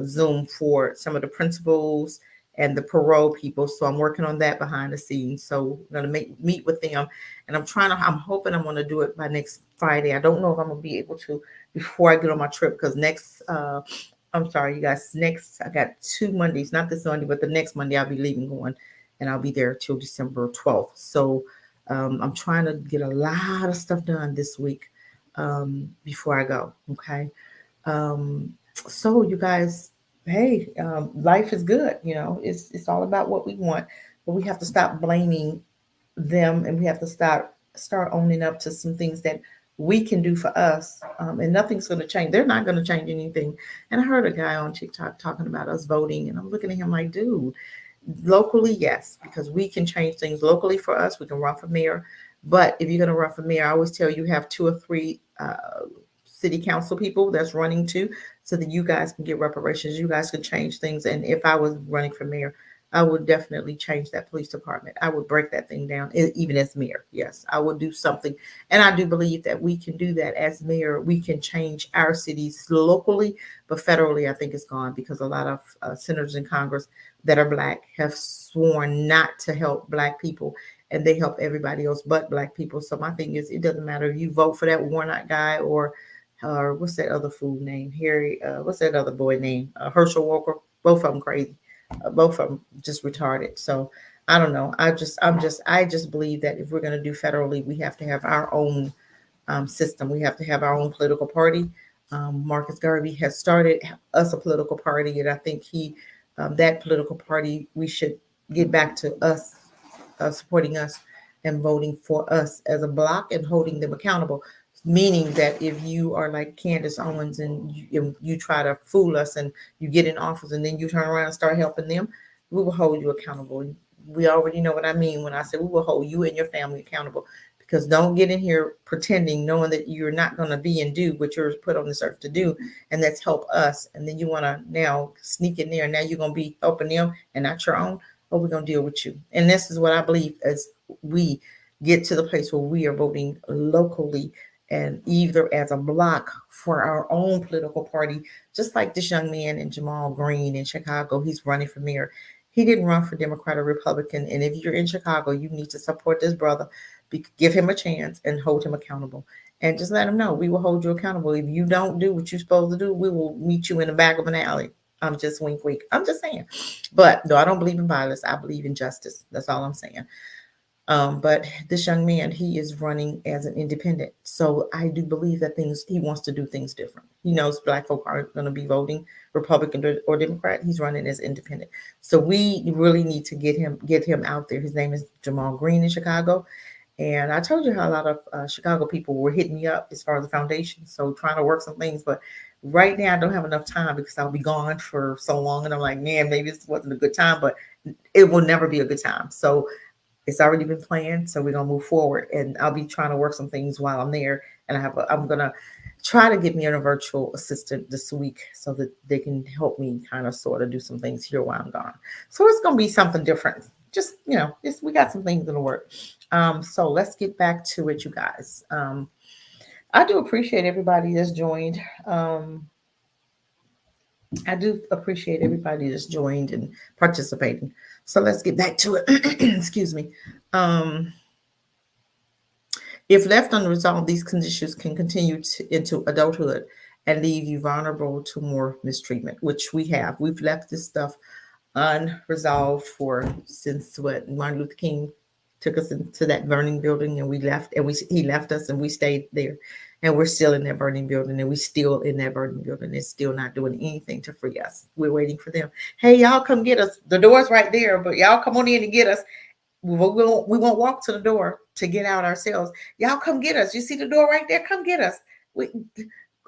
Zoom for some of the principals and the parole people. So I'm working on that behind the scenes. So I'm gonna meet with them, and I'm hoping I'm gonna do it by next Friday. I don't know if I'm gonna be able to before I get on my trip because next I'm sorry, you guys. Next, I got 2 Mondays, not this Monday, but the next Monday I'll be leaving going, and I'll be there till December 12th. So I'm trying to get a lot of stuff done this week before I go. Okay. Um, so you guys, hey, life is good. You know, it's all about what we want, but we have to stop blaming them, and we have to start owning up to some things that we can do for us. And nothing's going to change. They're not going to change anything. And I heard a guy on TikTok talking about us voting, and I'm looking at him like, dude, locally, yes, because we can change things locally for us. We can run for mayor. But if you're going to run for mayor, I always tell you have 2 or 3 city council people that's running too, so that you guys can get reparations. You guys can change things. And if I was running for mayor, I would definitely change that police department. I would break that thing down, even as mayor. Yes, I would do something. And I do believe that we can do that as mayor. We can change our cities locally, but federally, I think it's gone because a lot of senators in Congress that are Black have sworn not to help Black people, and they help everybody else but Black people. So my thing is, it doesn't matter if you vote for that Warnock guy or what's that other fool name? Harry, what's that other boy name? Herschel Walker. Both of them crazy. Both of them just retarded. So I don't know. I just believe that if we're going to do federally, we have to have our own system. We have to have our own political party. Marcus Garvey has started us a political party, and I think that political party, we should get back to us supporting us and voting for us as a block and holding them accountable. Meaning that if you are like Candace Owens and you try to fool us and you get in office and then you turn around and start helping them, we will hold you accountable. We already know what I mean when I say we will hold you and your family accountable. Because don't get in here pretending, knowing that you're not going to be and do what you're put on this earth to do, and that's help us. And then you want to now sneak in there, and now you're going to be helping them and not your own. Oh, we're going to deal with you. And this is what I believe as we get to the place where we are voting locally and either as a block for our own political party, just like this young man in Jamal Green in Chicago. He's running for mayor. He didn't run for Democrat or Republican. And if you're in Chicago, you need to support this brother, give him a chance and hold him accountable. And just let him know we will hold you accountable. If you don't do what you're supposed to do, we will meet you in the back of an alley. I'm just wink, wink. I'm just saying. But no, I don't believe in violence. I believe in justice. That's all I'm saying. But this young man, he is running as an independent. So I do believe that he wants to do things different. He knows Black folk aren't going to be voting Republican or Democrat. He's running as independent. So we really need to get him out there. His name is Jamal Green in Chicago. And I told you how a lot of Chicago people were hitting me up as far as the foundation. So trying to work some things, but right now I don't have enough time because I'll be gone for so long. And I'm like, man, maybe this wasn't a good time, but it will never be a good time. So it's already been planned. So we're gonna move forward, and I'll be trying to work some things while I'm there. And I'm gonna try to get me a virtual assistant this week so that they can help me kind of sort of do some things here while I'm gone. So it's gonna be something different. Just we got some things in the work. So let's get back to it, you guys. I do appreciate everybody that's joined. I do appreciate everybody that's joined and participating. So let's get back to it. Excuse me. Um, if left unresolved, these conditions can continue into adulthood and leave you vulnerable to more mistreatment, which we have. We've left this stuff unresolved for since what Martin Luther King took us into that burning building, and we left, and he left us, and we stayed there, and we're still in that burning building, and we still in that burning building, and still not doing anything to free us. We're waiting for them. Hey, y'all, come get us. The door's right there, but y'all come on in and get us. We won't walk to the door to get out ourselves. Y'all come get us. You see the door right there? Come get us. We,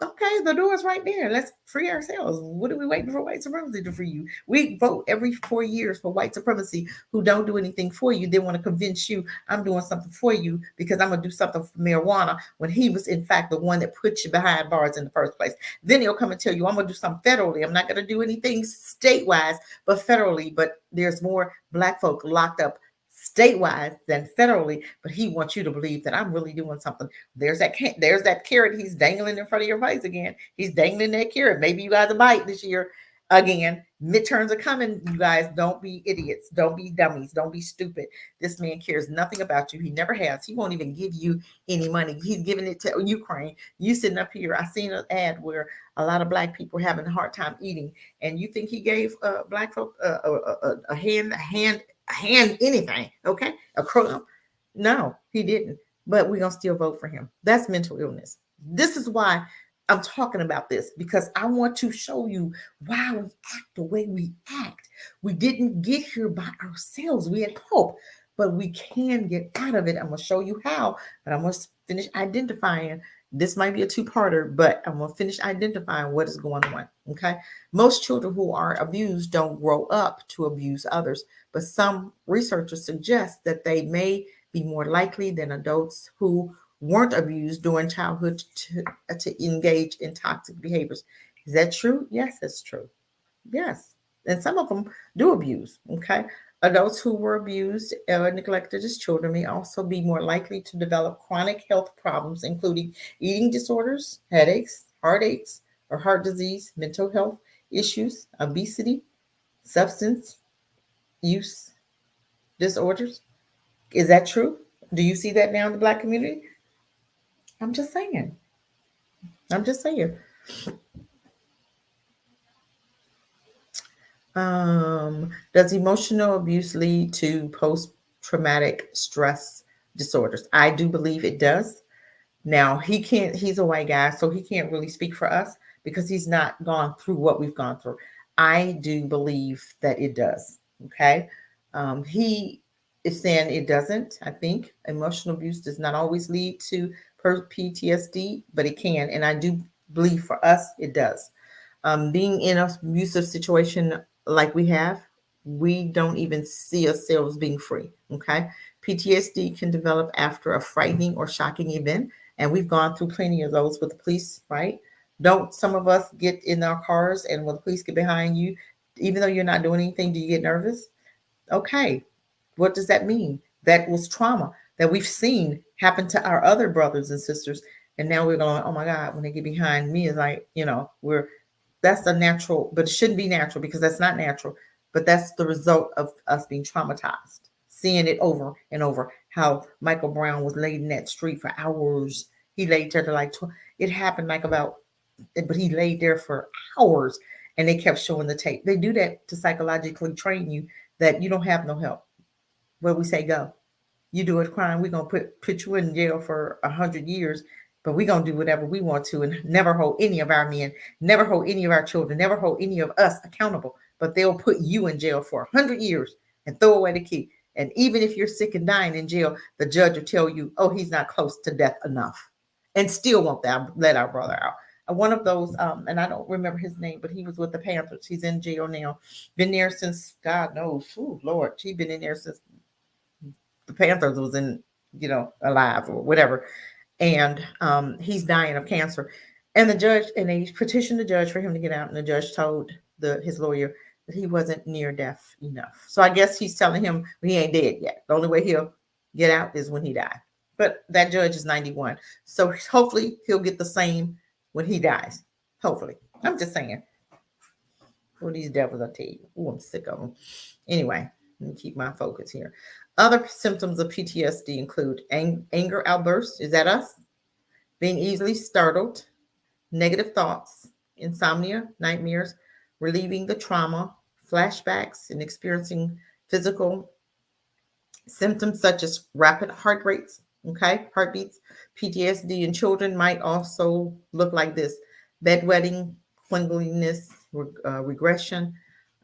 okay, the door's right there. Let's free ourselves. What are we waiting for white supremacy to free you? We vote every 4 years for white supremacy who don't do anything for you. They want to convince you I'm doing something for you because I'm going to do something for marijuana when he was, in fact, the one that put you behind bars in the first place. Then he'll come and tell you I'm going to do something federally. I'm not going to do anything state-wise, but federally. But there's more Black folk locked up statewide than federally, but he wants you to believe that I'm really doing something. There's that carrot he's dangling in front of your face again. He's dangling that carrot. Maybe you guys will bite this year again. Midterms are coming. You guys, don't be idiots. Don't be dummies. Don't be stupid. This man cares nothing about you. He never has. He won't even give you any money. He's giving it to Ukraine. You sitting up here. I seen an ad where a lot of Black people are having a hard time eating, and you think he gave Black folk a hand anything, okay? A crumb. No, he didn't. But we're gonna still vote for him. That's mental illness. This is why I'm talking about this, because I want to show you why we act the way we act. We didn't get here by ourselves. We had hope, but we can get out of it. I'm gonna show you how, but I'm gonna finish identifying. This might be a two-parter, but I'm gonna finish identifying what is going on. Okay. Most children who are abused don't grow up to abuse others, but some researchers suggest that they may be more likely than adults who weren't abused during childhood to engage in toxic behaviors. Is that true? Yes, that's true. Yes. And some of them do abuse. Okay. Adults who were abused or neglected as children may also be more likely to develop chronic health problems, including eating disorders, headaches, heartaches, or heart disease, mental health issues, obesity, substance use disorders. Is that true? Do you see that now in the Black community? I'm just saying. I'm just saying. Does emotional abuse lead to post-traumatic stress disorders? I do believe it does. Now, he's a white guy, so he can't really speak for us because he's not gone through what we've gone through. I do believe that it does. Okay. He is saying it doesn't. I think emotional abuse does not always lead to PTSD, but it can. And I do believe for us, it does. Being in an abusive situation like we have, we don't even see ourselves being free. Okay. PTSD can develop after a frightening or shocking event. And we've gone through plenty of those with the police, right? Don't some of us get in our cars and when the police get behind you, even though you're not doing anything, do you get nervous? Okay. What does that mean? That was trauma that we've seen happen to our other brothers and sisters. And now we're going, oh my God, when they get behind me, it's like, that's a natural, but it shouldn't be natural because that's not natural. But that's the result of us being traumatized, seeing it over and over. How Michael Brown was laid in that street for hours. He laid there to it happened like about, but he laid there for hours and they kept showing the tape. They do that to psychologically train you that you don't have no help. Where we say go. You do a crime, we're going to put you in jail for 100 years, but we're going to do whatever we want to and never hold any of our men, never hold any of our children, never hold any of us accountable. But they'll put you in jail for 100 years and throw away the key. And even if you're sick and dying in jail, the judge will tell you, oh, he's not close to death enough, and still won't let our brother out. One of those, and I don't remember his name, but he was with the Panthers. He's in jail now. Been there since God knows. Oh Lord, he's been in there since the Panthers was in, alive or whatever. And he's dying of cancer. And the judge, and they petitioned the judge for him to get out, and the judge told his lawyer that he wasn't near death enough. So I guess he's telling him he ain't dead yet. The only way he'll get out is when he dies. But that judge is 91. So hopefully he'll get the same when he dies. Hopefully. I'm just saying. Well, these devils, I tell you. Oh, I'm sick of them. Anyway, let me keep my focus here. Other symptoms of PTSD include anger outbursts. Is that us? Being easily startled, negative thoughts, insomnia, nightmares, relieving the trauma, flashbacks, and experiencing physical symptoms such as rapid heartbeats. PTSD in children might also look like this: bedwetting, cleanliness, regression.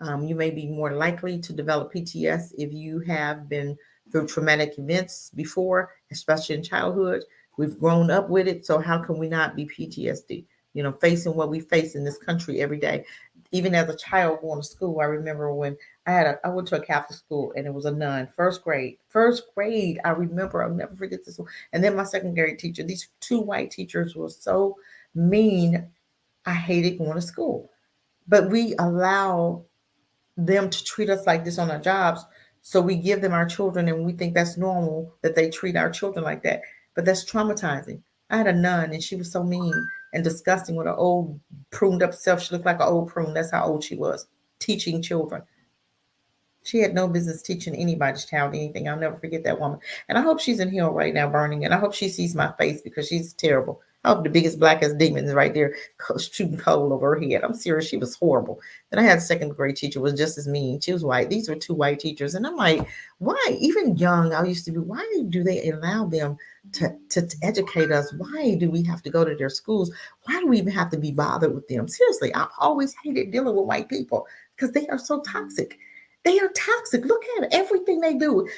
You may be more likely to develop PTS if you have been through traumatic events before, especially in childhood. We've grown up with it, so how can we not be PTSD? Facing what we face in this country every day. Even as a child going to school, I remember when I went to a Catholic school, and it was a nun, first grade. I remember, I'll never forget this one. And then my second grade teacher, these two white teachers were so mean. I hated going to school. But we allow them to treat us like this on our jobs. So we give them our children, and we think that's normal that they treat our children like that. But that's traumatizing. I had a nun, and she was so mean and disgusting with her old pruned up self. She looked like an old prune. That's how old she was, teaching children. She had no business teaching anybody's child anything. I'll never forget that woman. And I hope she's in hell right now burning. And I hope she sees my face, because she's terrible. I hope the biggest, blackest demon is right there shooting coal over her head. I'm serious. She was horrible. Then I had a second grade teacher was just as mean. She was white. These were two white teachers. And I'm like, why? Even young, I used to be, why do they allow them to educate us? Why do we have to go to their schools? Why do we even have to be bothered with them? Seriously, I've always hated dealing with white people because they are so toxic. They are toxic. Look at it. Everything they do,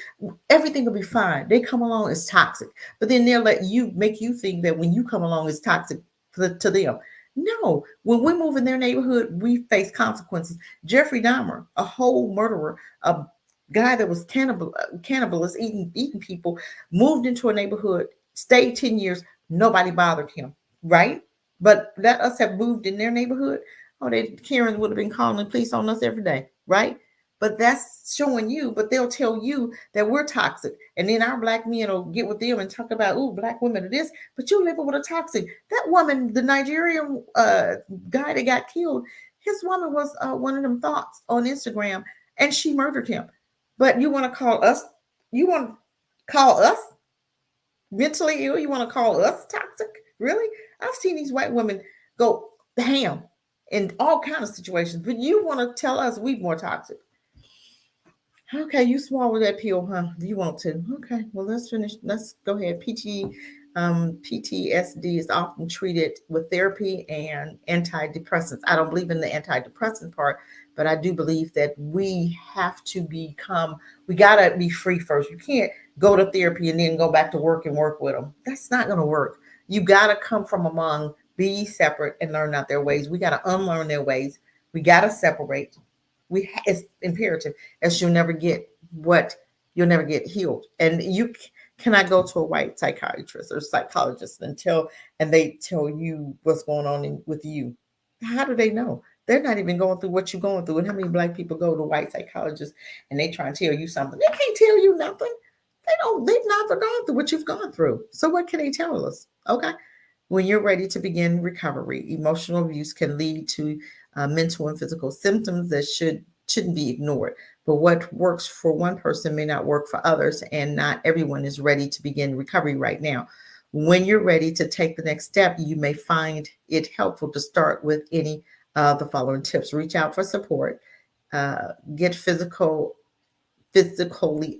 everything will be fine. They come along as toxic, but then they'll make you think that when you come along as toxic to them. No, when we move in their neighborhood, we face consequences. Jeffrey Dahmer, a whole murderer, a guy that was cannibalist, eating people, moved into a neighborhood, stayed 10 years. Nobody bothered him, right? But let us have moved in their neighborhood. Oh, Karen would have been calling the police on us every day, right? But that's showing you, but they'll tell you that we're toxic. And then our black men will get with them and talk about, oh, black women are this, but you living with a toxic. That woman, the Nigerian guy that got killed, his woman was one of them thoughts on Instagram, and she murdered him. But you want to call us, mentally ill? You want to call us toxic? Really? I've seen these white women go ham in all kinds of situations, but you want to tell us we more toxic. Okay, you swallow that pill, huh? You want to? Okay, well, let's finish. Let's go ahead. PTSD is often treated with therapy and antidepressants. I don't believe in the antidepressant part, but I do believe that we have to we got to be free first. You can't go to therapy and then go back to work and work with them. That's not going to work. You got to come from among, be separate, and learn out their ways. We got to unlearn their ways. We got to separate. It's imperative, as you'll never get healed. And you cannot go to a white psychiatrist or psychologist and they tell you what's going on with you. How do they know? They're not even going through what you're going through. And how many black people go to white psychologists and they try and tell you something? They can't tell you nothing. They've never gone through what you've gone through. So what can they tell us? Okay. When you're ready to begin recovery, emotional abuse can lead to mental and physical symptoms that shouldn't be ignored. But what works for one person may not work for others, and not everyone is ready to begin recovery right now. When you're ready to take the next step, you may find it helpful to start with any of the following tips. Reach out for support. Get physically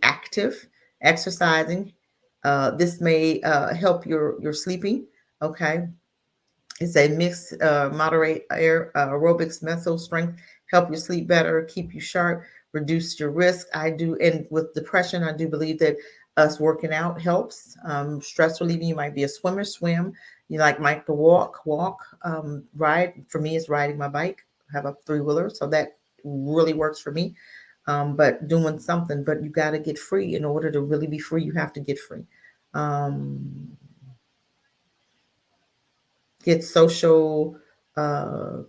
active, exercising. This may help your sleeping. Okay. It's a mix, moderate aerobics, mental strength, help you sleep better, keep you sharp. reduce your risk. I do, and with depression, I do believe that us working out helps. Stress relieving, you might be a swimmer, swim. You might to walk, ride. For me, it's riding my bike. I have a three-wheeler, so that really works for me. But doing something, but you got to get free. In order to really be free, you have to get free. Um, get uh,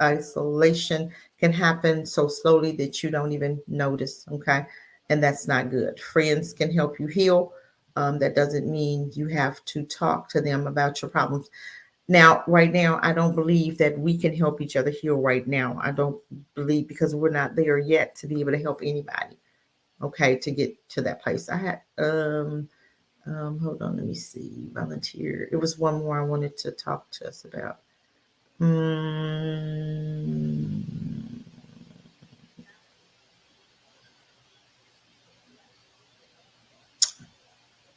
isolation can happen so slowly that you don't even notice. Okay, and that's not good. Friends can help you heal. That doesn't mean you have to talk to them about your problems. Now, right now, I don't believe that we can help each other heal right now. I don't believe, because we're not there yet to be able to help anybody. Okay, to get to that place. I had hold on, let me see. Volunteer. It was one more I wanted to talk to us about. Mm,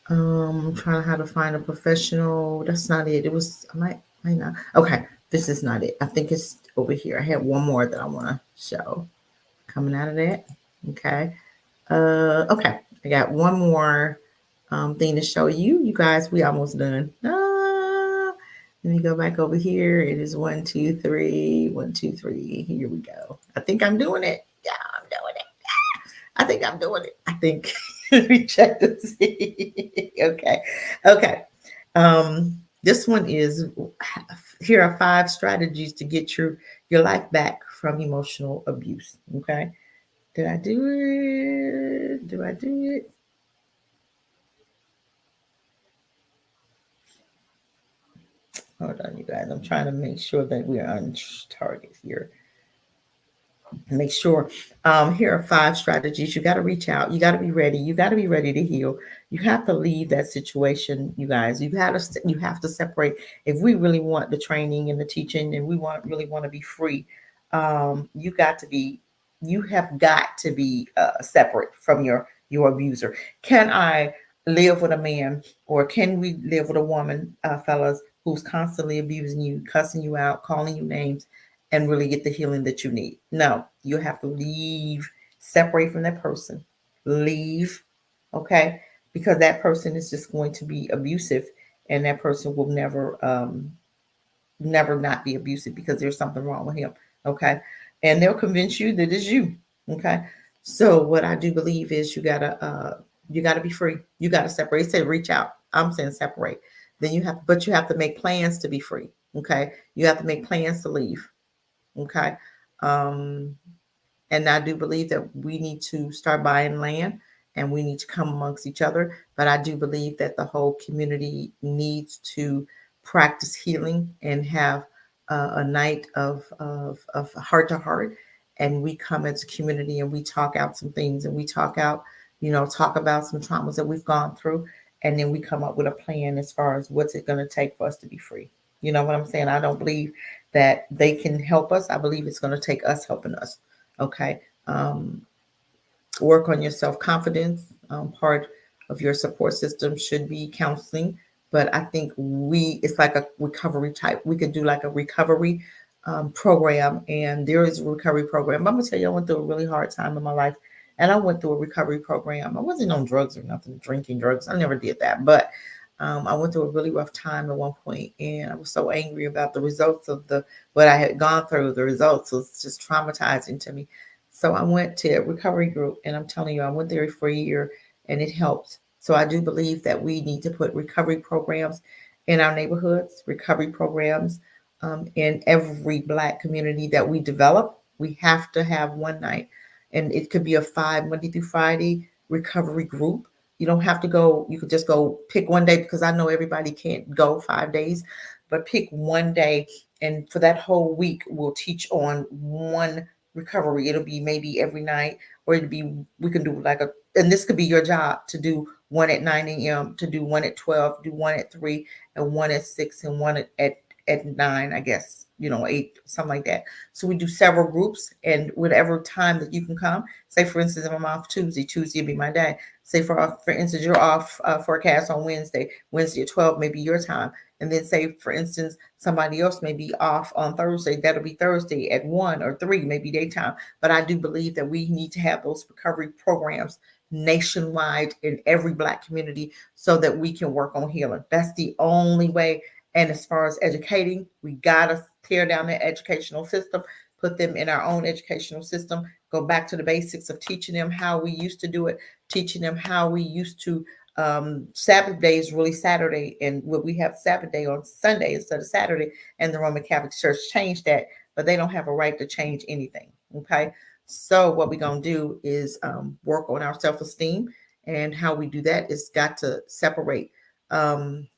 I'm trying how to find a professional. That's not it. It was I might not. Okay, this is not it. I think it's over here. I have one more that I want to show coming out of that. Okay. Okay. I got one more thing to show you. You guys, we almost done. Let me go back over here. It is 1, 2, 3. 1, 2, 3. Here we go. I think I'm doing it. Yeah, I'm doing it. I think I'm doing it. I think. Let me check to see. Okay. Okay. This one is, here are 5 strategies to get your life back from emotional abuse. Okay. Did I do it? Do I do it? Hold on, you guys. I'm trying to make sure that we're on target here. Make sure. Here are 5 strategies. You got to reach out. You got to be ready. You got to be ready to heal. You have to leave that situation, you guys. You have to separate. If we really want the training and the teaching, and we really want to be free, you got to be. You have got to be separate from your abuser. Can I live with a man, or can we live with a woman, fellas, who's constantly abusing you, cussing you out, calling you names, and really get the healing that you need? No, you have to leave, separate from that person, leave, okay? Because that person is just going to be abusive, and that person will never not be abusive because there's something wrong with him, okay? And they'll convince you that it's you, okay? So what I do believe is you gotta be free. You gotta separate. Say reach out. I'm saying separate. Then but you have to make plans to be free. Okay. You have to make plans to leave. Okay. Um, and I do believe that we need to start buying land, and we need to come amongst each other. But I do believe that the whole community needs to practice healing and have a night of heart to heart. And we come as a community and we talk out some things, and we talk about some traumas that we've gone through. And then we come up with a plan as far as what's it going to take for us to be free. You know what I'm saying? I don't believe that they can help us. I believe it's going to take us helping us. Okay. Work on your self confidence. Part of your support system should be counseling, but I think it's like a recovery type. We could do like a recovery program, and there is a recovery program. I'm gonna tell you, I went through a really hard time in my life, and I went through a recovery program. I wasn't on drugs or nothing, drinking drugs. I never did that, but I went through a really rough time at one point, and I was so angry about the results of what I had gone through. The results was just traumatizing to me. So I went to a recovery group, and I'm telling you, I went there for a year, and it helped. So I do believe that we need to put recovery programs in our neighborhoods, recovery programs in every Black community that we develop. We have to have one night, and it could be a 5 Monday through Friday recovery group. You don't have to go. You could just go pick one day, because I know everybody can't go 5 days, but pick one day, and for that whole week, we'll teach on one recovery. It'll be maybe every night, or we can do and this could be your job to do one at 9 a.m., to do one at 12, do one at 3, and one at 6, and one at at 9, I guess, 8, something like that. So we do several groups, and whatever time that you can come. Say, for instance, if I'm off Tuesday will be my day. Say, for instance, you're off forecast on Wednesday at 12, maybe your time. And then say, for instance, somebody else may be off on Thursday. That'll be Thursday at 1 or 3, maybe daytime. But I do believe that we need to have those recovery programs nationwide in every Black community so that we can work on healing. That's the only way. And as far as educating, we got to tear down the educational system, put them in our own educational system, go back to the basics of teaching them how we used to do it, teaching them how we used to. Sabbath day is really Saturday, and we have Sabbath day on Sunday instead of Saturday, and the Roman Catholic Church changed that, but they don't have a right to change anything. Okay. So what we're going to do is work on our self-esteem, and how we do that is got to separate and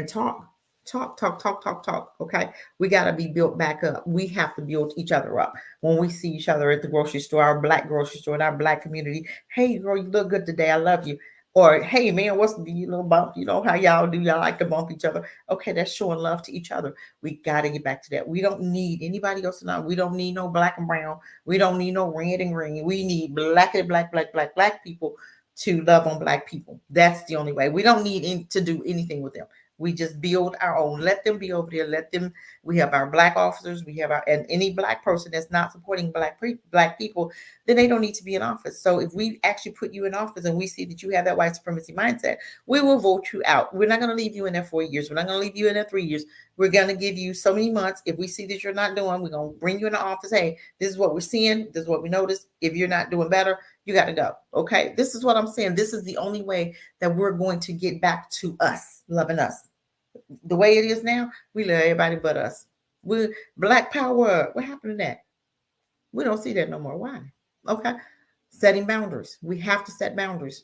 talk. Okay. We got to be built back up. We have to build each other up. When we see each other at the grocery store, our Black grocery store, in our Black community, hey girl, you look good today, I love you. Or hey man, what's the little bump? You know how y'all do, y'all like to bump each other. Okay, that's showing love to each other. We got to get back to that. We don't need anybody else to know. We don't need no black and brown. We don't need no red and green. We need black people to love on Black people. That's the only way. We don't need to do anything with them. We just build our own. Let them be over there. Let them. We have our Black officers. We have and any Black person that's not supporting Black people, then they don't need to be in office. So if we actually put you in office and we see that you have that white supremacy mindset, we will vote you out. We're not going to leave you in there 4 years. We're not going to leave you in there 3 years. We're going to give you so many months. If we see that you're not doing, we're going to bring you in the office. Hey, this is what we're seeing. This is what we noticed. If you're not doing better, you got to go. Okay. This is what I'm saying. This is the only way that we're going to get back to us loving us. The way it is now, we love everybody but us. We Black power. What happened to that? We don't see that no more. Why? Okay. Setting boundaries. We have to set boundaries.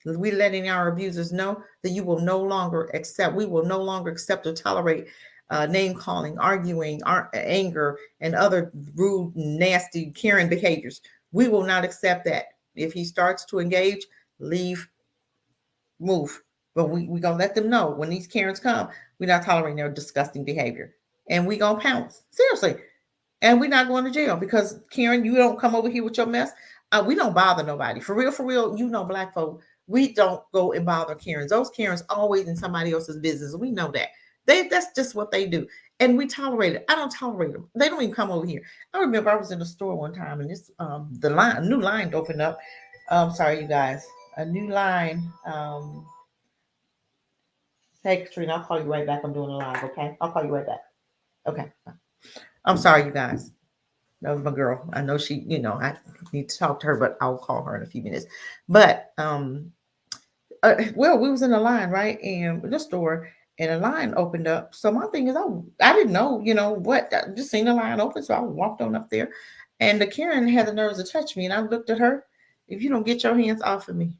We're letting our abusers know that we will no longer accept or tolerate name calling, arguing, anger, and other rude, nasty, Karen behaviors. We will not accept that. If he starts to engage, leave, move. But we going to let them know when these Karens come, we're not tolerating their disgusting behavior. And we going to pounce. Seriously. And we're not going to jail because, Karen, you don't come over here with your mess. We don't bother nobody. For real, Black folk, we don't go and bother Karens. Those Karens always in somebody else's business. We know that. That's just what they do. And we tolerate it. I don't tolerate them. They don't even come over here. I remember I was in the store one time and this a new line opened up. Sorry, you guys. A new line. Hey, Katrina, I'll call you right back. I'm doing a live, okay? I'll call you right back. Okay. I'm sorry, you guys. That was my girl. I know she, I need to talk to her, but I'll call her in a few minutes. But, we was in a line, right? And in the store, and a line opened up. So my thing is, I didn't know, what. I just seen the line open, so I walked on up there. And the Karen had the nerves to touch me, and I looked at her. If you don't get your hands off of me.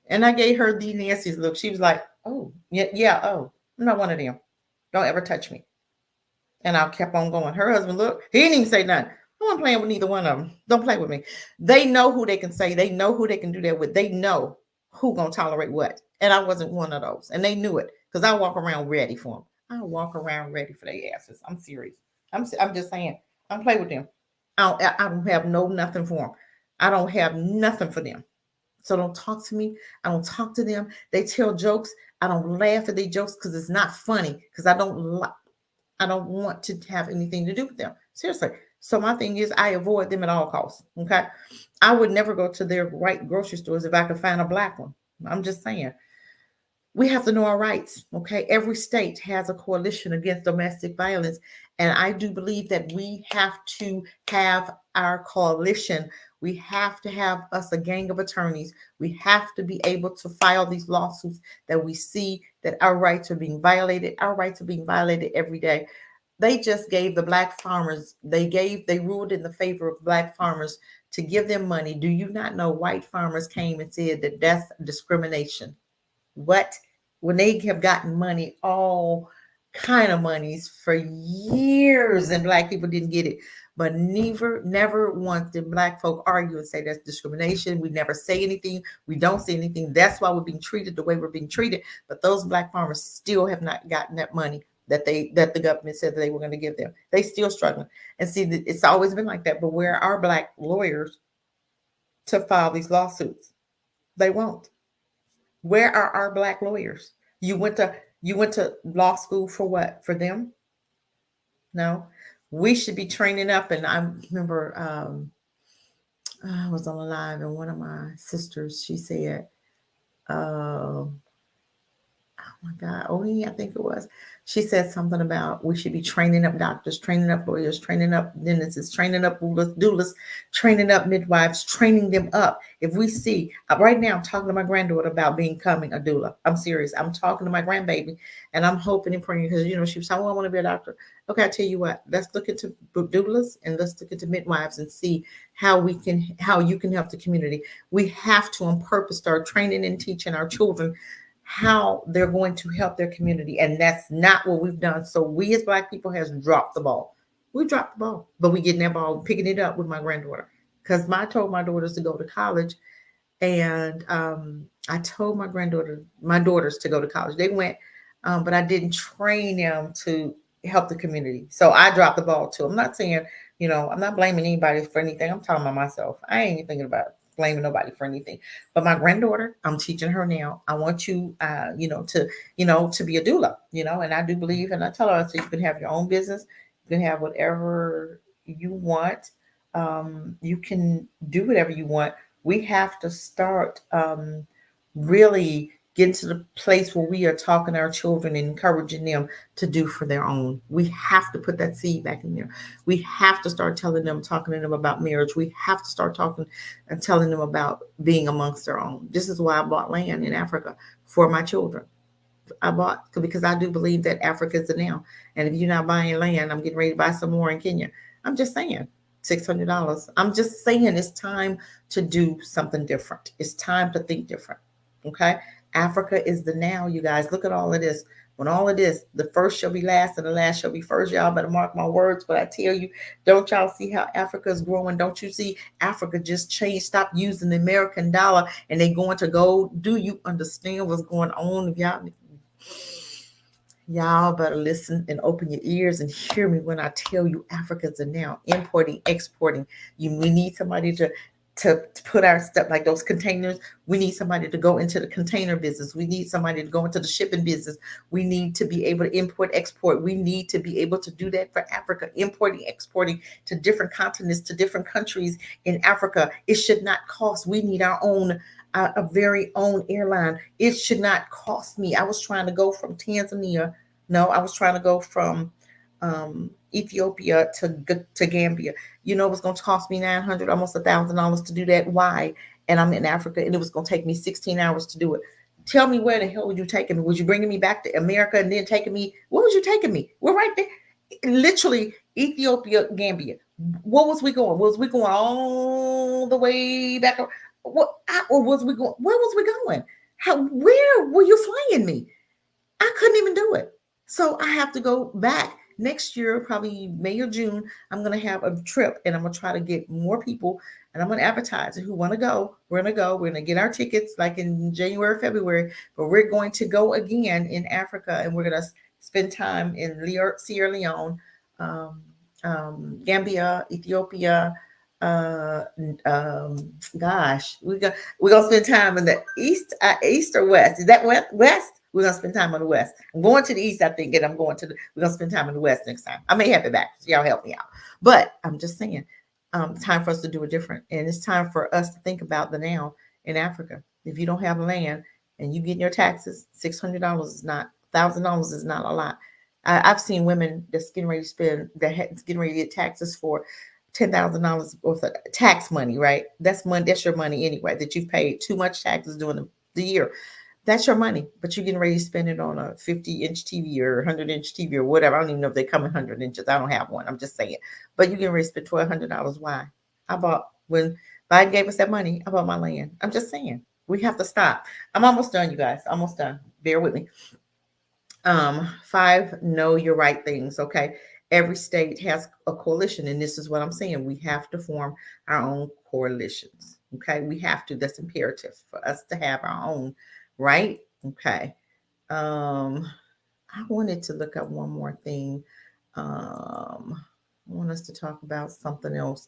And I gave her the nastiest look. She was like, oh, yeah, oh, I'm not one of them. Don't ever touch me. And I kept on going. Her husband, look, he didn't even say nothing. I wasn't playing with neither one of them. Don't play with me. They know who they can say. They know who they can do that with. They know who going to tolerate what. And I wasn't one of those. And they knew it because I walk around ready for them. I walk around ready for their asses. I'm serious. I'm just saying. I don't play with them. I don't have nothing for them. I don't have nothing for them. So don't talk to me. I don't talk to them. They tell jokes. I don't laugh at their jokes because it's not funny. Because I don't want to have anything to do with them. Seriously. So my thing is I avoid them at all costs. Okay. I would never go to their white grocery stores if I could find a Black one. I'm just saying. We have to know our rights. Okay. Every state has a coalition against domestic violence. And I do believe that we have to have our coalition. We have to have us a gang of attorneys. We have to be able to file these lawsuits that we see that our rights are being violated. Our rights are being violated every day. They just gave the Black farmers, they ruled in the favor of Black farmers to give them money. Do you not know white farmers came and said that that's discrimination? What? When they have gotten money, all kind of monies for years, and Black people didn't get it. But never once did Black folk argue and say that's discrimination. We never say anything. We don't say anything. That's why we're being treated the way we're being treated. But those Black farmers still have not gotten that money that the government said that they were going to give them. They still struggling. And see, it's always been like that. But where are black lawyers to file these lawsuits? They won't. Where are our black lawyers? You went to you went to law school for what? For them? No. We should be training up. And I remember I was on a live and one of my sisters, she said, um, oh my God, Oni, I think it was. She said something about we should be training up doctors, training up lawyers, training up dentists, training up doulas, training up midwives, training them up. If we see right now, I'm talking to my granddaughter about becoming a doula. I'm serious. I'm talking to my grandbaby, and I'm hoping and praying because she was saying, "Oh, I want to be a doctor." Okay, I tell you what. Let's look into doulas and let's look into midwives and see how you can help the community. We have to on purpose start training and teaching our children how they're going to help their community. And that's not what we've done. So we as black people has dropped the ball. We dropped the ball, but we getting that ball, picking it up with my granddaughter. Because I told my daughters to go to college. And I told my daughters to go to college. They went, but I didn't train them to help the community. So I dropped the ball too. I'm not saying, I'm not blaming anybody for anything. I'm talking about myself. I ain't even thinking about blaming nobody for anything. But my granddaughter, I'm teaching her now. I want you, to be a doula, and I do believe, and I tell her, so you can have your own business. You can have whatever you want. You can do whatever you want. We have to start really getting to the place where we are talking to our children and encouraging them to do for their own. We have to put that seed back in there. We have to start talking to them about marriage. We have to start talking and telling them about being amongst their own. This is why I bought land in Africa for my children. I bought because I do believe that Africa is the now. And if you're not buying land, I'm getting ready to buy some more in Kenya. I'm just saying, $600. I'm just saying it's time to do something different. It's time to think different. Okay. Africa is the now, you guys. Look at all of this. When all of this, the first shall be last and the last shall be first. Y'all better mark my words. But I tell you, don't y'all see how Africa is growing? Don't you see Africa just changed, stop using the American dollar and they going to gold? Do you understand what's going on? Y'all better listen and open your ears and hear me when I tell you Africa's a now importing, exporting. We need somebody to put our stuff like those containers. We need somebody to go into the container business. We need somebody to go into the shipping business. We need to be able to import, export. We need to be able to do that for Africa, importing, exporting to different continents, to different countries in Africa. It should not cost. We need our own a very own airline. It should not cost me. I was trying to go from Tanzania. No, I was trying to go from Ethiopia to Gambia. It was going to cost me $900, almost $1,000 to do that. Why? And I'm in Africa, and it was going to take me 16 hours to do it. Tell me, where the hell were you taking me? Was you bringing me back to America and then taking me? Where was you taking me? We're right there, literally Ethiopia, Gambia. What was we going? Was we going all the way back? Or was we going? Where was we going? Where were you flying me? I couldn't even do it. So I have to go back next year, probably May or June. I'm going to have a trip and I'm going to try to get more people and I'm going to advertise who want to go. We're going to go. We're going to get our tickets like in January, February, but we're going to go again in Africa and we're going to spend time in Sierra Leone, Gambia, Ethiopia. Gosh, we're gonna spend time in the east or west. Is that west? We're gonna spend time on the west. I'm going to the east, I think, and we're gonna spend time in the west next time. I may have it back. So y'all help me out. But I'm just saying, time for us to do it different. And it's time for us to think about the now in Africa. If you don't have land and you get your taxes, $600 is not, $1,000 is not a lot. I've seen women that's getting ready to spend, that's getting ready to get taxes for $10,000 worth of tax money, right? That's money. That's your money anyway, that you've paid too much taxes during the year. That's your money, but you're getting ready to spend it on a 50-inch TV or 100-inch TV or whatever. I don't even know if they come in 100 inches. I don't have one. I'm just saying. But you're getting ready to spend $1,200. Why? When Biden gave us that money, I bought my land. I'm just saying. We have to stop. I'm almost done, you guys. Almost done. Bear with me. 5, know your right things, okay? Every state has a coalition, and this is what I'm saying. We have to form our own coalitions, okay? We have to. That's imperative for us to have our own, right? Okay. I wanted to look up one more thing. I want us to talk about something else.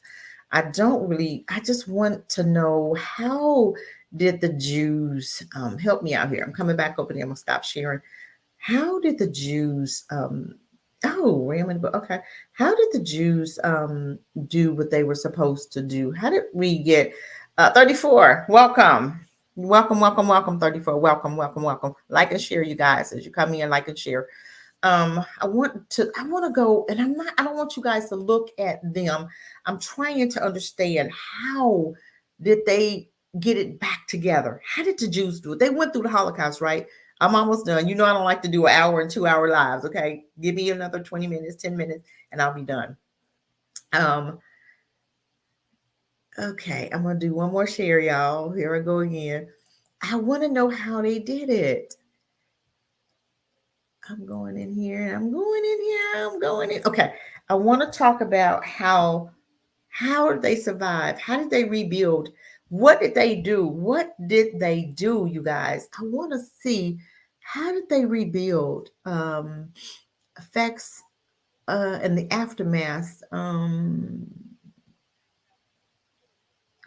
I just want to know, how did the Jews, help me out here? I'm coming back over there. I'm going to stop sharing. How did the Jews, oh, Raymond, but okay. How did the Jews do what they were supposed to do? How did we get 34? Welcome. Welcome, welcome, welcome, 34. Welcome, welcome, welcome. Like and share, you guys, as you come in, like and share. I want to go, and I don't want you guys to look at them. I'm trying to understand, how did they get it back together? How did the Jews do it? They went through the Holocaust, right? I'm almost done. You know, I don't like to do an hour and 2 hour lives. Okay, give me another 20 minutes, 10 minutes, and I'll be done. um okay, I'm gonna do one more share, y'all. Here I go again. I want to know how they did it. I'm going in here. I'm going in here. I'm going in. Okay. I want to talk about how did they survive? How did they rebuild? What did they do? What did they do, you guys? I want to see, how did they rebuild? Effects and the aftermath.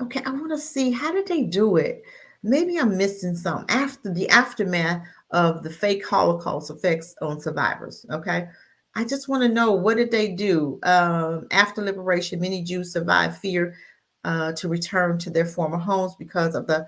Okay, I want to see, how did they do it? Maybe I'm missing some. After the aftermath of the fake Holocaust effects on survivors. Okay, I just want to know, what did they do after liberation? Many Jews survived fear to return to their former homes because of the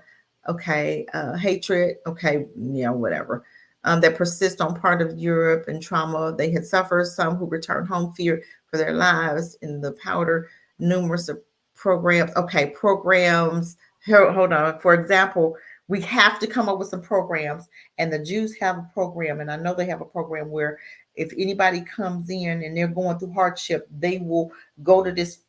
hatred. Okay, whatever. That persist on part of Europe and trauma they had suffered. Some who returned home feared for their lives in the powder. Numerous programs. Okay, programs. Hold on. For example, we have to come up with some programs, and the Jews have a program, and I know they have a program where if anybody comes in and they're going through hardship, they will go to this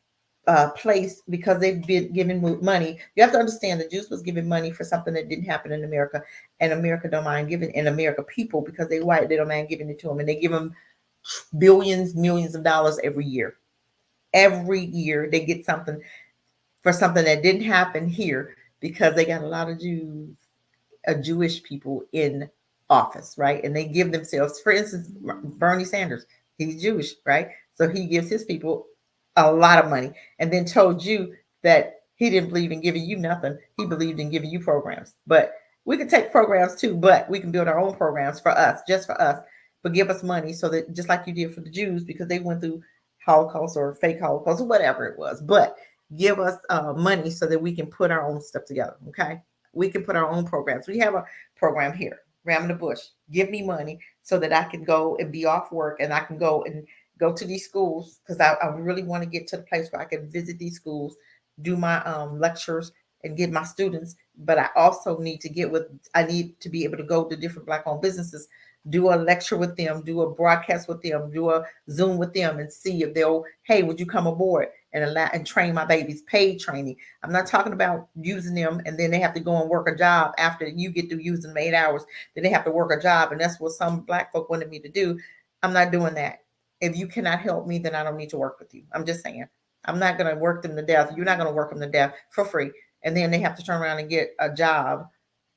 place because they've been given money. You have to understand, the Jews was given money for something that didn't happen in America, and America don't mind giving, in America people, because they white, they don't mind giving it to them, and they give them billions, millions of dollars every year. Every year they get something for something that didn't happen here, because they got a lot of Jewish people in office, right? And they give themselves, for instance, Bernie Sanders, he's Jewish, right? So he gives his people a lot of money, and then told you that he didn't believe in giving you nothing. He believed in giving you programs. But we can take programs too, but we can build our own programs for us, just for us. But give us money, so that, just like you did for the Jews, because they went through Holocaust or fake Holocaust or whatever it was. But give us money so that we can put our own stuff together. Okay, we can put our own programs. We have a program here, Ram in the Bush. Give me money so that I can go and be off work, and I can go to these schools, because I really want to get to the place where I can visit these schools, do my lectures, and get my students. But I also need to I need to be able to go to different Black owned businesses, do a lecture with them, do a broadcast with them, do a Zoom with them, and see if they'll, hey, would you come aboard and allow and train my babies, paid training. I'm not talking about using them and then they have to go and work a job after you get through using them 8 hours. Then they have to work a job, and that's what some Black folk wanted me to do. I'm not doing that. If you cannot help me, then I don't need to work with you. I'm just saying. I'm not going to work them to death. You're not going to work them to death for free. And then they have to turn around and get a job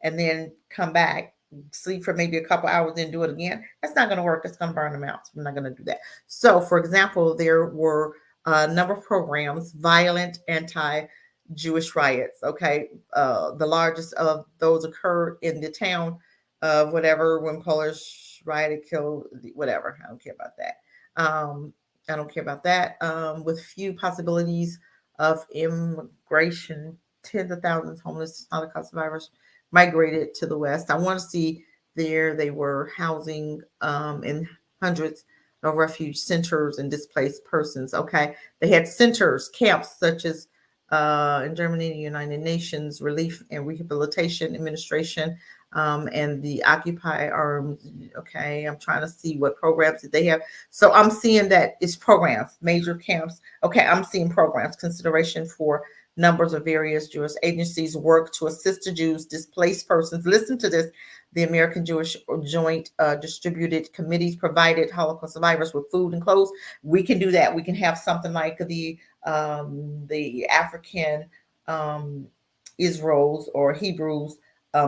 and then come back, sleep for maybe a couple hours, then do it again. That's not going to work. That's going to burn them out. So I'm not going to do that. So, for example, there were a number of programs, violent anti-Jewish riots. Okay, the largest of those occurred in the town of whatever, when Polish rioted, killed whatever. I don't care about that. I don't care about that. With few possibilities of immigration, tens of thousands of homeless Holocaust survivors migrated to the West. I want to see, there they were housing in hundreds of refuge centers and displaced persons. Okay, they had centers, camps such as in Germany, the United Nations Relief and Rehabilitation Administration, and the Occupy Arms. Okay, I'm trying to see what programs that they have. So I'm seeing that it's programs, major camps. Okay, I'm seeing programs, consideration for numbers of various Jewish agencies work to assist the Jews, displaced persons. Listen to this. The American Jewish Joint Distributed Committees provided Holocaust survivors with food and clothes. We can do that. We can have something like the African Israels or Hebrews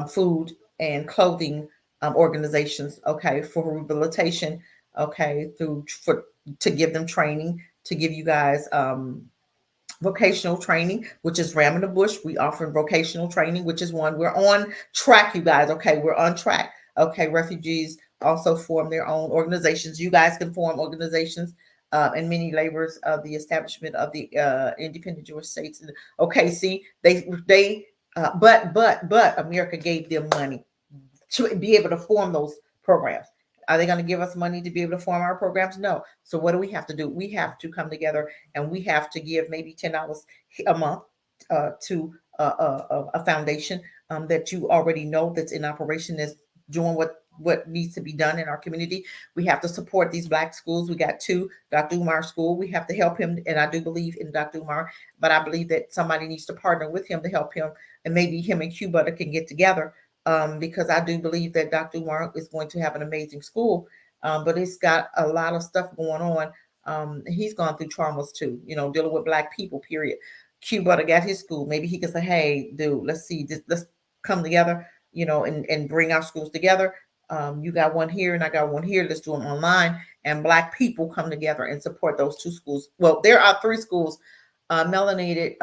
food and clothing organizations, okay, for rehabilitation, okay, through for to give them training, to give you guys vocational training, which is Ram in the Bush. We offer vocational training, which is one. We're on track, you guys. Okay, we're on track. Okay, refugees also form their own organizations. You guys can form organizations, and many labors of the establishment of the independent Jewish states. Okay, see, but America gave them money to be able to form those programs. Are they going to give us money to be able to form our programs? No. So what do we have to do? We have to come together and we have to give maybe $10 a month to a foundation that you already know that's in operation, that's doing what needs to be done in our community. We have to support these Black schools. We got two, Dr. Umar School. We have to help him, and I do believe in Dr. Umar, but I believe that somebody needs to partner with him to help him, and maybe him and Q Butter can get together, because I do believe that Dr. Umar is going to have an amazing school, but it's got a lot of stuff going on. He's gone through traumas too, dealing with Black people, period. Q Butter got his school. Maybe he can say, hey, dude, let's see, let's come together, and bring our schools together. You got one here and I got one here. Let's do them online. And Black people come together and support those two schools. Well, there are three schools. The melanated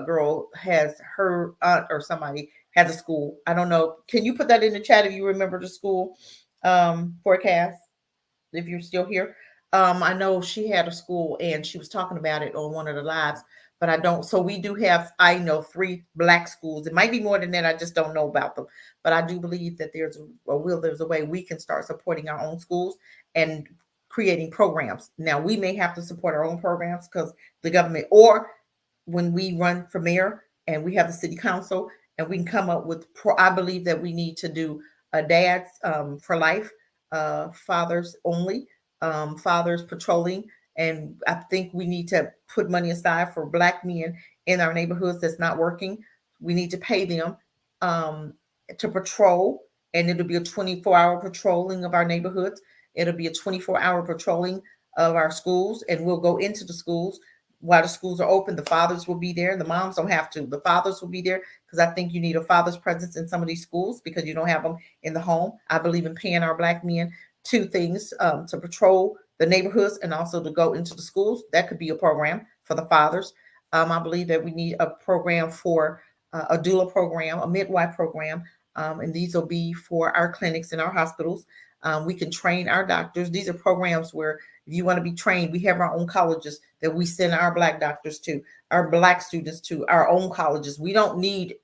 girl has her aunt or somebody has a school. I don't know. Can you put that in the chat if you remember the school forecast? If you're still here. I know she had a school and she was talking about it on one of the lives, but I don't. So we do have, I know, three Black schools. It might be more than that. I just don't know about them. But I do believe that there's a way we can start supporting our own schools and creating programs. Now we may have to support our own programs because the government, or when we run for mayor and we have the city council and we can come up with, I believe that we need to do a dads for life, fathers only, fathers patrolling. And I think we need to put money aside for Black men in our neighborhoods that's not working. We need to pay them to patrol, and it'll be a 24-hour patrolling of our neighborhoods. It'll be a 24-hour patrolling of our schools, and we'll go into the schools while the schools are open. The fathers will be there. The moms don't have to. The fathers will be there, because I think you need a father's presence in some of these schools because you don't have them in the home. I believe in paying our Black men two things, to patrol the neighborhoods and also to go into the schools. That could be a program for the fathers. I believe that we need a program for a doula program, a midwife program, and these will be for our clinics and our hospitals. We can train our doctors. These are programs where if you want to be trained, we have our own colleges that we send our Black doctors to, our Black students to, our own colleges. We don't need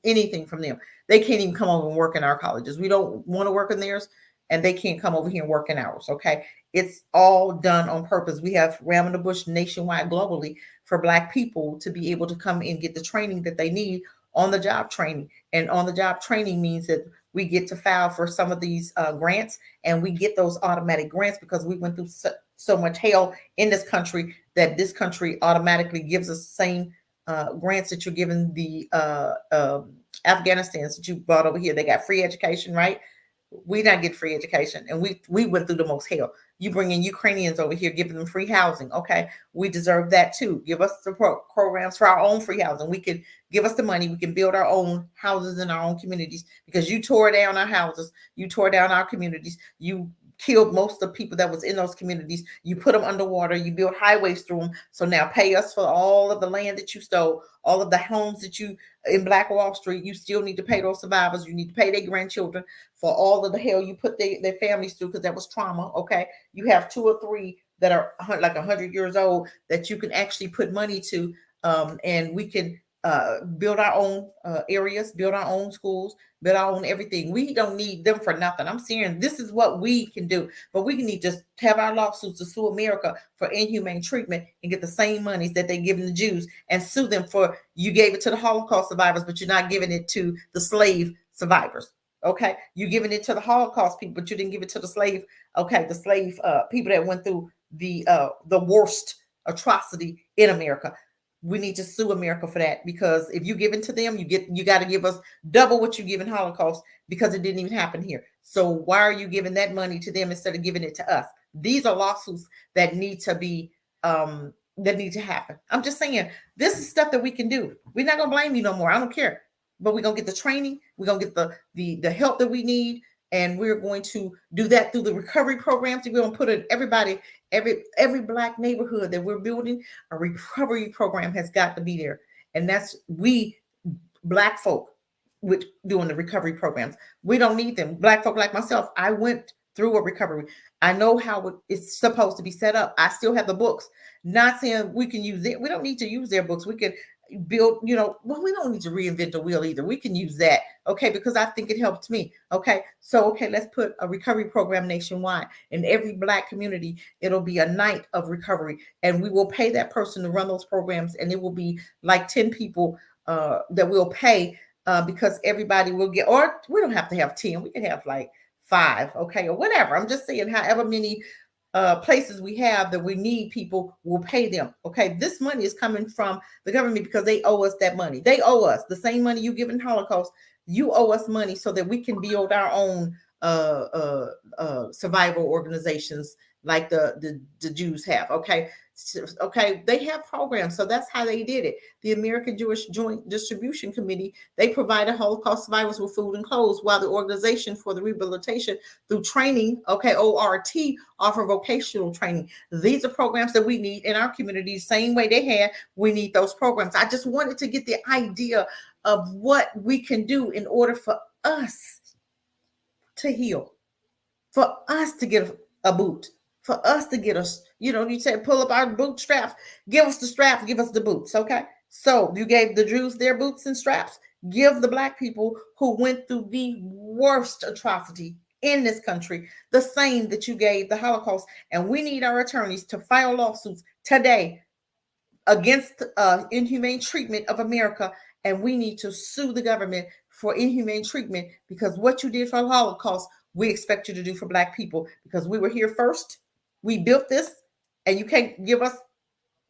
anything from them. They can't even come over and work in our colleges. We don't want to work in theirs, and they can't come over here and work in ours. Okay. It's all done on purpose. We have Ram in the Bush nationwide, globally, for Black people to be able to come and get the training that they need, on the job training. And on the job training means that we get to file for some of these grants, and we get those automatic grants because we went through so much hell in this country that this country automatically gives us the same grants that you're giving the Afghanistans that you brought over here. They got free education, right? We not get free education, and we went through the most hell. You bring in Ukrainians over here, giving them free housing. Okay, we deserve that too. Give us the programs for our own free housing. We can give us the money. We can build our own houses in our own communities, because you tore down our houses, you tore down our communities, you killed most of the people that was in those communities. You put them underwater. You built highways through them. So now pay us for all of the land that you stole, all of the homes that you in Black Wall Street. You still need to pay those survivors. You need to pay their grandchildren for all of the hell you put their families through, because that was trauma. Okay, you have 2 or 3 that are like 100 years old that you can actually put money to, and we can build our own areas, build our own schools, build our own everything. We don't need them for nothing. I'm saying this is what we can do, but we can need to have our lawsuits to sue America for inhumane treatment and get the same monies that they give the Jews, and sue them for, you gave it to the Holocaust survivors, but you're not giving it to the slave survivors. Okay, you giving it to the Holocaust people, but you didn't give it to the slave. Okay, the slave people that went through the worst atrocity in America. We need to sue America for that, because if you give it to them, you got to give us double what you give in Holocaust, because it didn't even happen here. So why are you giving that money to them instead of giving it to us? These are lawsuits that need to be that need to happen. I'm just saying, this is stuff that we can do. We're not gonna blame you no more. I don't care. but we're gonna get the training, we're gonna get the help that we need, and we're going to do that through the recovery programs. We're gonna put in everybody, every black neighborhood that we're building, a recovery program has got to be there. And that's we black folk with doing the recovery programs. We don't need them. Black folk like myself, I went through a recovery. I know how it's supposed to be set up. I still have the books. Not saying we can use it. We don't need to use their books. We can build, well, we don't need to reinvent the wheel either. We can use that. Okay. Because I think it helped me. Okay. So, okay, let's put a recovery program nationwide in every black community. It'll be a night of recovery, and we will pay that person to run those programs. And it will be like 10 people that we'll pay because everybody will get, or we don't have to have 10. We can have like 5. Okay. Or whatever. I'm just saying, however many places we have that we need people, will pay them. Okay, this money is coming from the government because they owe us that money. They owe us the same money you give in Holocaust. You owe us money so that we can build our own survival organizations like the Jews have. Okay, okay, they have programs, so that's how they did it. The American Jewish Joint Distribution Committee, they provided Holocaust survivors with food and clothes, while the Organization for the Rehabilitation through Training, okay, ORT, offer vocational training. These are programs that we need in our community, same way they had. We need those programs. I just wanted to get the idea of what we can do in order for us to heal, for us to get a boot, for us to get us, you said pull up our bootstraps, give us the straps, give us the boots. Okay. So you gave the Jews their boots and straps. Give the black people who went through the worst atrocity in this country the same that you gave the Holocaust. And we need our attorneys to file lawsuits today against inhumane treatment of America. And we need to sue the government for inhumane treatment, because what you did for the Holocaust, we expect you to do for black people, because we were here first. We built this, and you can't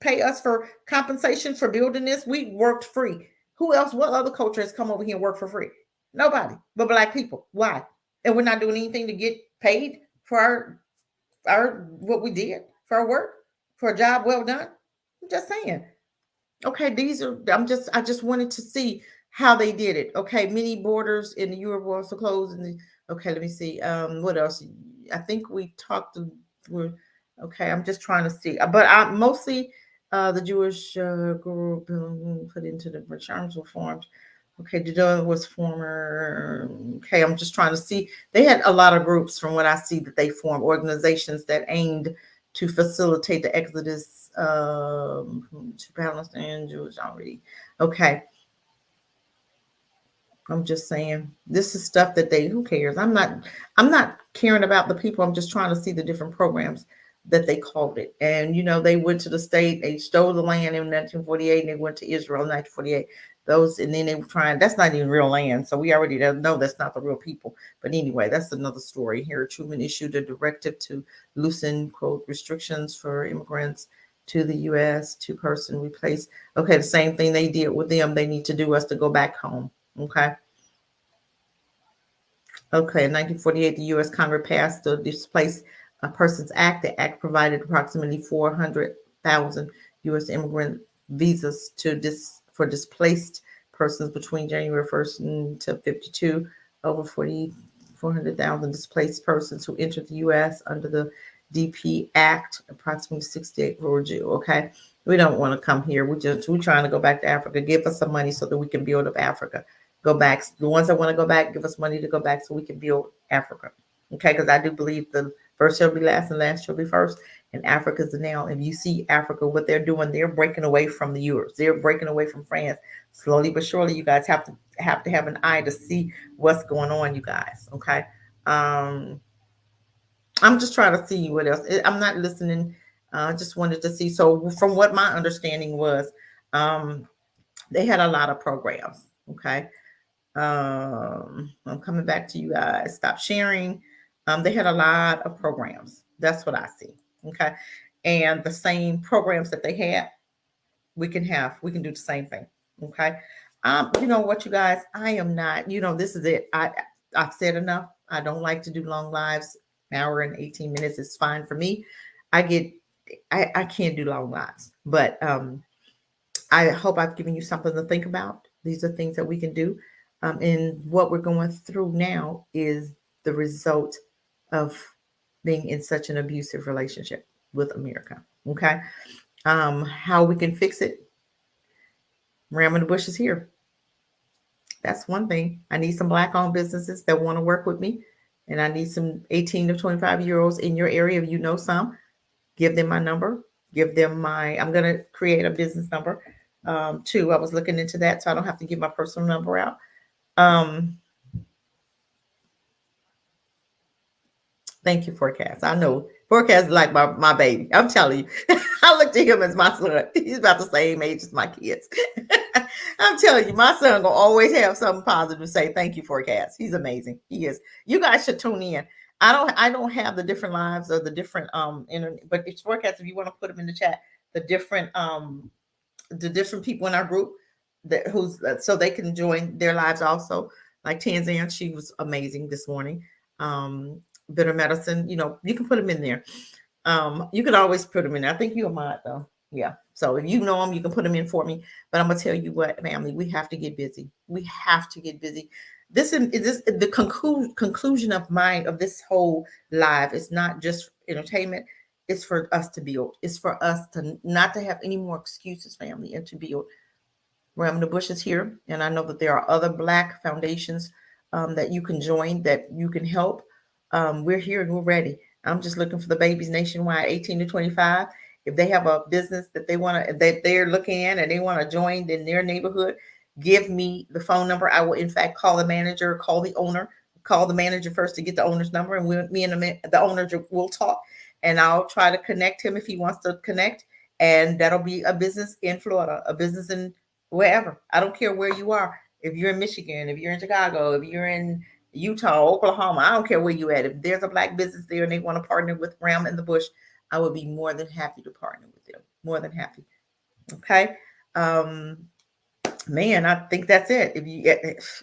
pay us for compensation for building this. We worked free. Who else, what other culture has come over here and worked for free? Nobody but black people. Why? And we're not doing anything to get paid for our what we did, for our work, for a job well done. I'm just saying. Okay, I just wanted to see how they did it. Okay, many borders in the Europe were also closed. Okay, let me see. What else? I think we talked okay, I'm just trying to see. But I mostly the Jewish group put into the returns reforms. Okay, the was former. Okay, I'm just trying to see. They had a lot of groups from what I see that they formed, organizations that aimed to facilitate the exodus to Palestine Jews already. Okay. I'm just saying, this is stuff that who cares? I'm not caring about the people. I'm just trying to see the different programs that they called it. And, they went to the state, they stole the land in 1948, and they went to Israel in 1948. And then they were trying, that's not even real land. So we already know that's not the real people. But anyway, that's another story. Here, Truman issued a directive to loosen, quote, restrictions for immigrants to the U.S. Two-person replace. Okay, the same thing they did with them. They need to do us to go back home. Okay. Okay. In 1948, the U.S. Congress passed the Displaced Persons Act. The act provided approximately 400,000 U.S. immigrant visas for displaced persons between January 1st to 52. Over 400,000 displaced persons who entered the U.S. under the DP Act. Approximately 68 were Jew. Okay. We don't want to come here. We're trying to go back to Africa. Give us some money so that we can build up Africa. Go back. The ones that want to go back, give us money to go back so we can build Africa. Okay, because I do believe the first shall be last and last shall be first. And Africa's the now. If you see Africa, what they're doing, they're breaking away from the Europe. They're breaking away from France. Slowly but surely, you guys have to have an eye to see what's going on, you guys. Okay. I'm just trying to see what else. I'm not listening. I just wanted to see. So from what my understanding was, they had a lot of programs. Okay. I'm coming back to you guys. Stop sharing. They had a lot of programs. That's what I see. Okay. And the same programs that they had, we can do the same thing. Okay. You know what, you guys, I am not, this is it. I've said enough. I don't like to do long lives. An hour and 18 minutes is fine for me. I can't do long lives, but I hope I've given you something to think about. These are things that we can do. And what we're going through now is the result of being in such an abusive relationship with America. Okay. How we can fix it? Ram in the bush is here. That's one thing. I need some black owned businesses that want to work with me. And I need some 18 to 25-year-olds in your area. If you know some, give them my number. Give them I'm going to create a business number too. I was looking into that so I don't have to give my personal number out. Um, Thank you, Forecast. I know Forecast is like my baby. I'm telling you. I look to him as my son. He's about the same age as my kids. I'm telling you, my son will always have something positive to say. Thank you, Forecast. He's amazing. He is. You guys should tune in. I don't have the different lives or the different internet, but it's Forecast. If you want to put them in the chat, the different people in our group that who's so they can join their lives also. Like Tanzan, she was amazing this morning. Bitter medicine, you can put them in there. You can always put them in there. I think you're mod though. Yeah. So if you know them, you can put them in for me. But I'm gonna tell you what, family, we have to get busy. We have to get busy. This the conclusion of this whole live. It's not just entertainment. It's for us to build. It's for us to not to have any more excuses, family, and to build. Ram the Bush is here, and I know that there are other Black foundations that you can join, that you can help. We're here and we're ready. I'm just looking for the babies nationwide, 18 to 25. If they have a business that that they're looking at and they want to join in their neighborhood, give me the phone number. I will, in fact, call the manager, call the owner, call the manager first to get the owner's number, and me and the owner will talk, and I'll try to connect him if he wants to connect. And that'll be a business in Florida, a business in wherever. I don't care where you are. If you're in Michigan, if you're in Chicago, if you're in Utah, Oklahoma, I don't care where you at. If there's a Black business there and they want to partner with Ram in the Bush, I would be more than happy to partner with them. More than happy. Okay. Um, Man, I think that's it.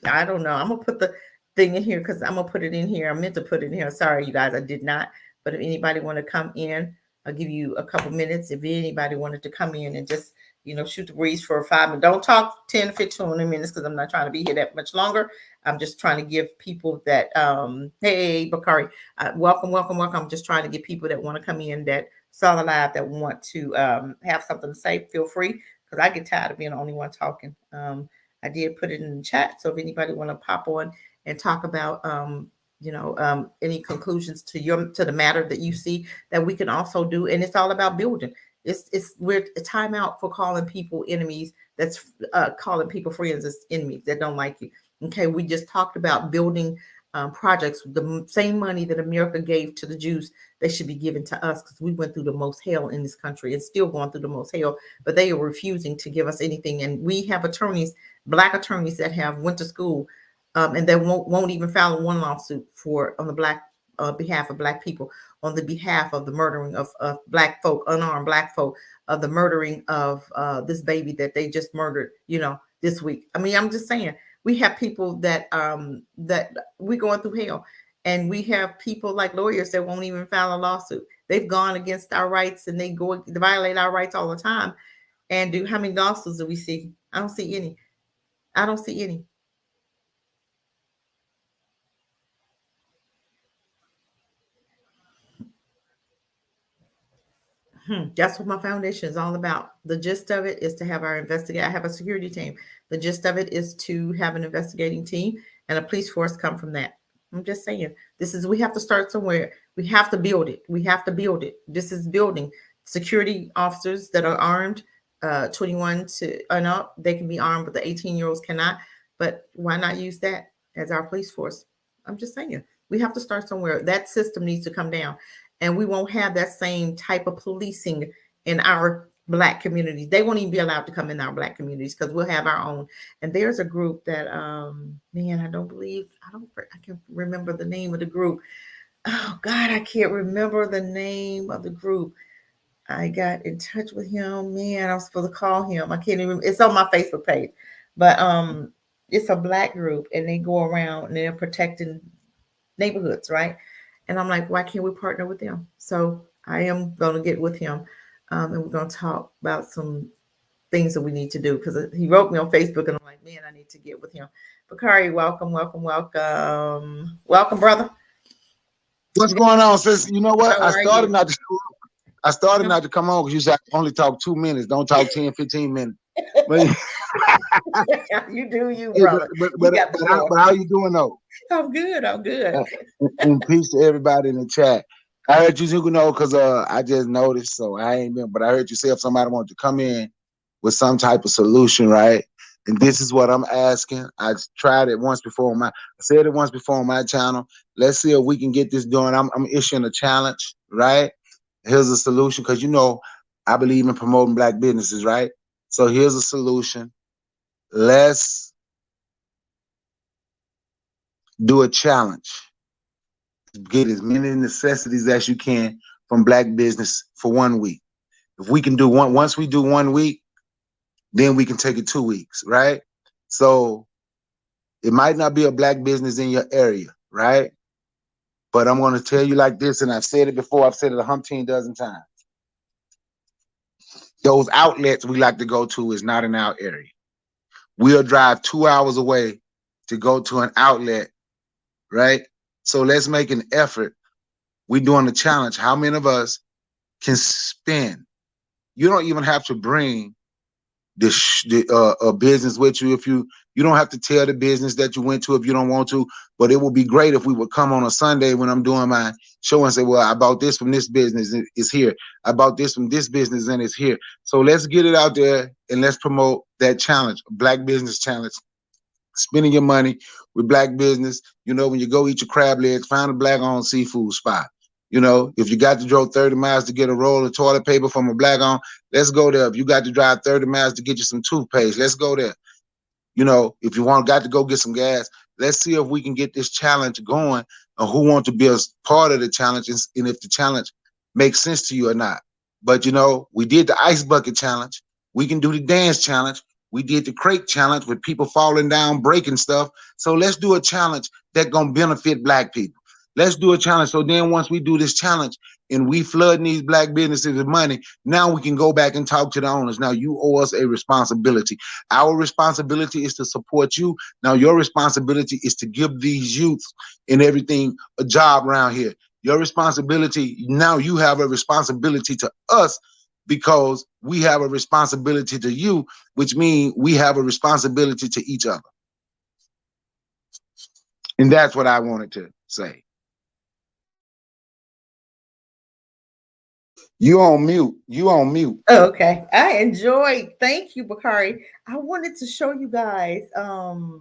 I don't know. I'm gonna put the thing in here because I'm gonna put it in here. I meant to put it in here. Sorry, you guys, I did not. But if anybody want to come in, I'll give you a couple minutes. If anybody wanted to come in and just shoot the breeze for 5 minutes. Don't talk 10, 15, 20 minutes because I'm not trying to be here that much longer. I'm just trying to give people that hey Bakari, welcome, welcome, welcome. I'm just trying to get people that want to come in that saw the live that want to have something to say. Feel free because I get tired of being the only one talking. I did put it in the chat, so if anybody want to pop on and talk about any conclusions to the matter that you see that we can also do, and it's all about building. We're a time out for calling people enemies. That's calling people friends as enemies that don't like you. Okay, we just talked about building projects. The same money that America gave to the Jews, they should be given to us because we went through the most hell in this country and still going through the most hell. But they are refusing to give us anything. And we have attorneys, Black attorneys that have went to school and they won't even file one lawsuit on the Black behalf of Black people, on the behalf of the murdering of Black folk, unarmed Black folk, of the murdering of this baby that they just murdered, this week. I mean, I'm just saying, we have people that we're going through hell, and we have people like lawyers that won't even file a lawsuit. They've gone against our rights, and they violate our rights all the time. And how many lawsuits do we see? I don't see any. I don't see any. That's what my foundation is all about. The gist of it is to have our investigate. I have a security team. The gist of it is to have an investigating team and a police force come from that. I'm just saying, we have to start somewhere. We have to build it. We have to build it. This is building security officers that are armed, 21 to and up. They can be armed, but the 18-year-olds cannot. But why not use that as our police force? I'm just saying, we have to start somewhere. That system needs to come down, and we won't have that same type of policing in our Black communities. They won't even be allowed to come in our Black communities because we'll have our own. And there's a group that man, I can't remember the name of the group. Oh God, I can't remember the name of the group. I got in touch with him. Man, I was supposed to call him. I can't even. It's on my Facebook page, but it's a Black group, and they go around and they're protecting neighborhoods, right? And I'm like, why can't we partner with them? So I am going to get with him, and we're going to talk about some things that we need to do, because he wrote me on Facebook and I'm like, man, I need to get with him. Bakari, welcome, welcome, welcome. Welcome, brother. What's going on, sis? You know what? How are you? I started not to come on because you said I only talk 2 minutes. Don't talk 10, 15 minutes. But, You do you, brother. but, You but, got the but, how, floor. but how you doing though? I'm good. I'm good. Uh, and peace to everybody in the chat. I heard you know because I just noticed, so I ain't been. But I heard you say if somebody wanted to come in with some type of solution, right? And this is what I'm asking. I tried it once before I said it once before on my channel. Let's see if we can get this done. I'm issuing a challenge, right? Here's a solution because I believe in promoting Black businesses, right? So here's a solution. Let's do a challenge. Get as many necessities as you can from Black business for 1 week. If we can do once we do 1 week, then we can take it 2 weeks, right? So it might not be a Black business in your area, right? But I'm going to tell you like this, and I've said it before. I've said it 100 dozen times. Those outlets we like to go to is not in our area. We'll drive 2 hours away to go to an outlet, right? So let's make an effort. We're doing a challenge. How many of us can spend? You don't even have to bring a business with you. If you don't have to tell the business that you went to if you don't want to, but it would be great if we would come on a Sunday when I'm doing my show and say, well, I bought this from this business, it's here. I bought this from this business and it's here. So let's get it out there and let's promote that challenge, Black business challenge. Spending your money with Black business. When you go eat your crab legs, find a Black-owned seafood spot. If you got to drove 30 miles to get a roll of toilet paper from a Black-owned, let's go there. If you got to drive 30 miles to get you some toothpaste, let's go there. If you got to go get some gas, let's see if we can get this challenge going and who wants to be a part of the challenge and if the challenge makes sense to you or not. But, we did the ice bucket challenge. We can do the dance challenge. We did the crate challenge with people falling down, breaking stuff. So let's do a challenge that's going to benefit Black people. Let's do a challenge. So then once we do this challenge and we flood these Black businesses with money, now we can go back and talk to the owners. Now you owe us a responsibility. Our responsibility is to support you. Now your responsibility is to give these youths and everything a job around here. Your responsibility, now you have a responsibility to us because we have a responsibility to you, which means we have a responsibility to each other. And that's what I wanted to say. You on mute. You on mute. Okay. I enjoyed. Thank you, Bakari. I wanted to show you guys. Oh